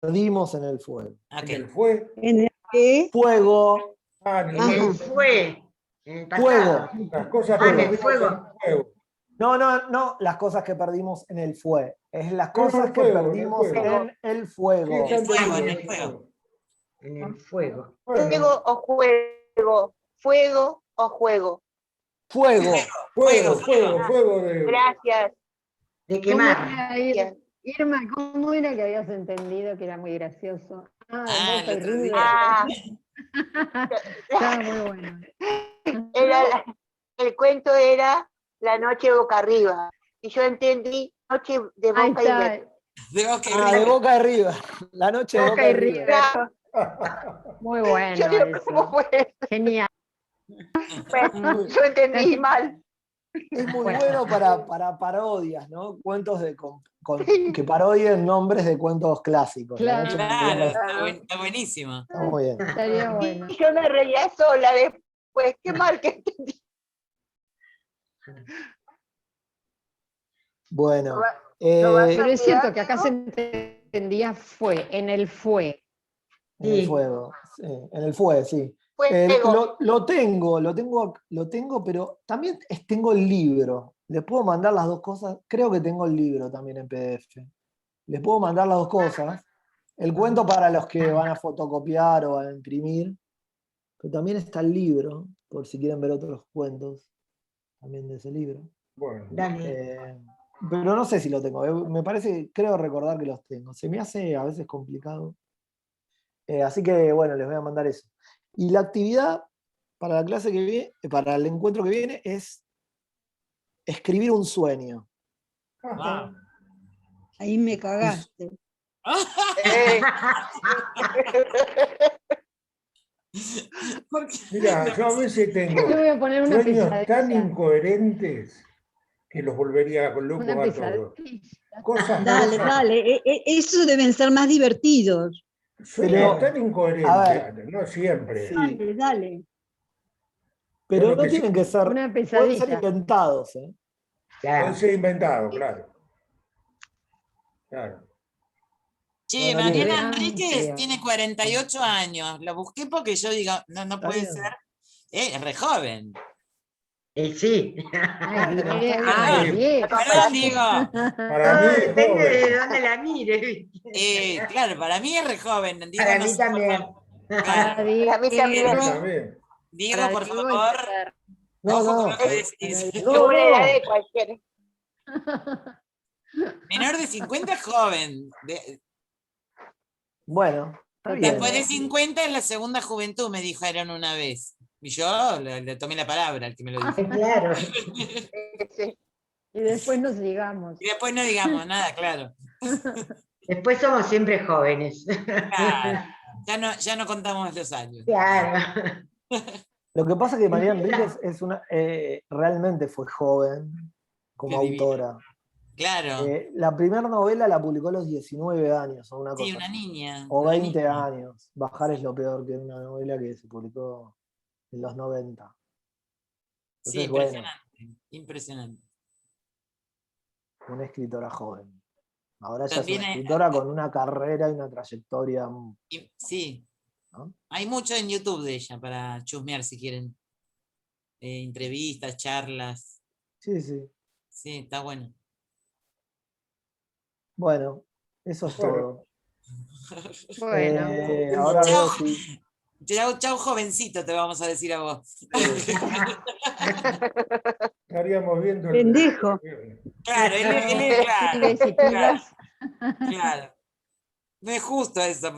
perdimos en el fuego. Ok. ¿Quién fue? En el que. Fuego, En Ajá. él fue en el fuego. pasado. las cosas Ah, que en el perdimos fuego. en el fuego. No, las cosas que perdimos en el fue. Es las cosas que fuego, en el perdimos fuego. en el fuego. Sí, ya El fuego, entendí, en en el fuego. En el fuego. Fuego Bueno, o juego. Fuego o juego. Fuego. fuego de... Gracias. De ¿cómo quemar. era, Irma, cómo era que habías entendido que era muy gracioso? Ah, Boca el y otro River. día. Ah, Estaba muy bueno. el cuento era La noche boca arriba. Y yo entendí Noche de Ahí Boca y está, River. De Boca y Ah, de River. Boca de River. La noche de Boca Boca y de River. River. Claro, Muy yo bueno digo, ¿cómo eso. fue? Genial. Bueno, yo entendí mal. Es muy Bueno. bueno para parodias, ¿no? Cuentos que parodien nombres de cuentos clásicos. La noche de Boca y Claro, River. está buenísimo. Está muy bien. Estaría bueno. Y yo me reía sola después. Qué mal que entendí. Bueno. ¿Lo vas a Pero es cierto que enviar, acá se Diego? entendía fue, en el fue. En el Sí. fuego. Sí, en el fuego, sí. Fuego. Lo tengo, pero también tengo el libro. Les puedo mandar las dos cosas. Creo que tengo el libro también en PDF. Les puedo mandar las dos cosas. El cuento para los que van a fotocopiar o a imprimir. Pero también está el libro, por si quieren ver otros cuentos también de ese libro. Bueno, Dale. Pero no sé si lo tengo. Me parece, creo recordar que los tengo. Se me hace a veces complicado. Así que bueno, les voy a mandar eso. Y la actividad para la clase que viene, para el encuentro que viene, es escribir un sueño. Wow. Ahí me cagaste. mira, yo a veces tengo Yo voy a poner una sueños tan pesadilla. incoherentes que los volvería locos Una a todos. pesadilla. Cosas, Dale. Esos deben ser más divertidos. sueños Pero, tan a incoherentes, no siempre. Sí. Dale. Pero Bueno, no que tienen que ser, Una pueden ser pesadilla. inventados. Puede Claro. ser inventado, claro. Claro. Che, No, no tiene- Mariana Enríquez Amplio. tiene 48 años. Lo busqué porque yo digo, no Está puede bien. ser. Es re joven. Sí. Ay, Bueno, bien, está ay, bien. bien. Perdón, digo. Para mí Todo es depende de joven. dónde la mire. ¿viste? Claro, para mí es re joven. Diego, Para no mí sé, por también. favor. Claro. Para mí también. Yo también. Diego, Para por Diego favor, es ser- No, ojo con no. lo que decís. Es No, una edad no. de cualquier. Menor de 50 es joven. Bueno, está bien. Después de 50 es la segunda juventud, me dijeron una vez. Y yo le tomé la palabra al que me lo dijo. Claro. Sí. Y después nos digamos. Y después no digamos nada, claro. Después somos siempre jóvenes. Claro. Ya no contamos los años. Claro. Lo que pasa es que María Enríquez realmente fue joven como Qué divino. autora. Claro. La primera novela la publicó a los 19 años, o una cosa Sí, una así. niña. O una 20 niña. años. Bajar es lo peor, que una novela que se publicó en los 90. Sí, Entonces, bueno, impresionante. Impresionante. una escritora joven. Ahora ella es También una hay, escritora con una carrera y una trayectoria. sí. ¿No? Hay mucho en YouTube de ella para chusmear si quieren. Entrevistas, charlas. Sí, sí. Sí, está bueno. Bueno, eso es todo. Bueno, Ahora Chao, veo si. chao, jovencito, te vamos a decir a vos. Estaríamos viendo Pendejo. Claro, él es claro. pibes y Claro, pibas. claro. No es justo eso.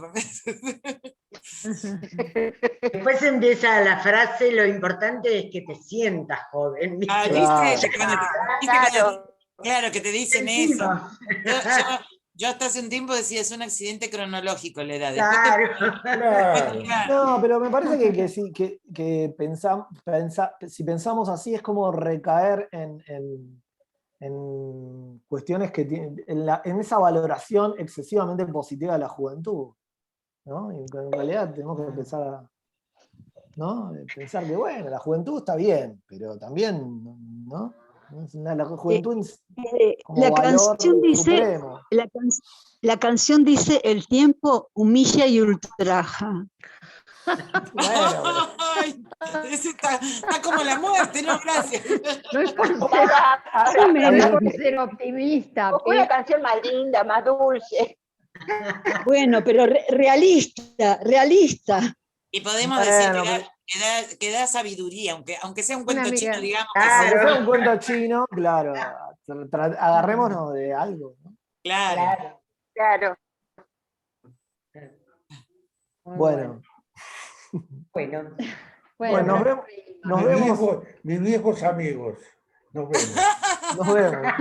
Después empieza la frase, lo importante es que te sientas joven. ¿viste? ¿Viste? Claro. Claro, que te dicen eso. Sentimos. Yo hasta hace un tiempo decía, es un accidente cronológico la edad. Claro. Claro. No, pero me parece que sí, que si pensamos así es como recaer en cuestiones que tienen, en esa valoración excesivamente positiva de la juventud, ¿no? Y en realidad tenemos que empezar a, ¿no? Pensar que, bueno, la juventud está bien, pero también, ¿no? La juventud como La valor canción dice, supremo. la canción dice, el tiempo humilla y ultraja. Bueno, Ay, ese está como la muerte, no, gracias. No es por ser optimista. Una canción más linda, más dulce. Bueno, pero realista, realista. Y podemos decir bueno, que da sabiduría, aunque sea un cuento amiga. chino, digamos aunque que sea sí. un cuento chino, claro, agarrémonos de algo, ¿no? Claro. Claro. Bueno. Bueno. Bueno, nos vemos. Mis viejos amigos. Nos vemos. Nos vemos.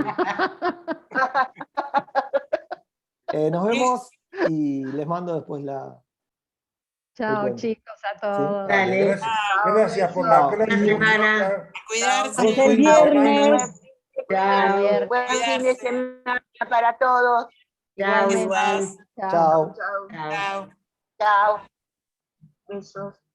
Nos vemos y les mando después la. Chao, cuento. chicos, a todos. Dale. Gracias por la Chao. clase. Semana. Cuidarse. Hasta el viernes. Chao. Buen fin de semana para todos. Chao, Igualmente. igual. Chao. Chao. Chao. Chao. Chao. Besos.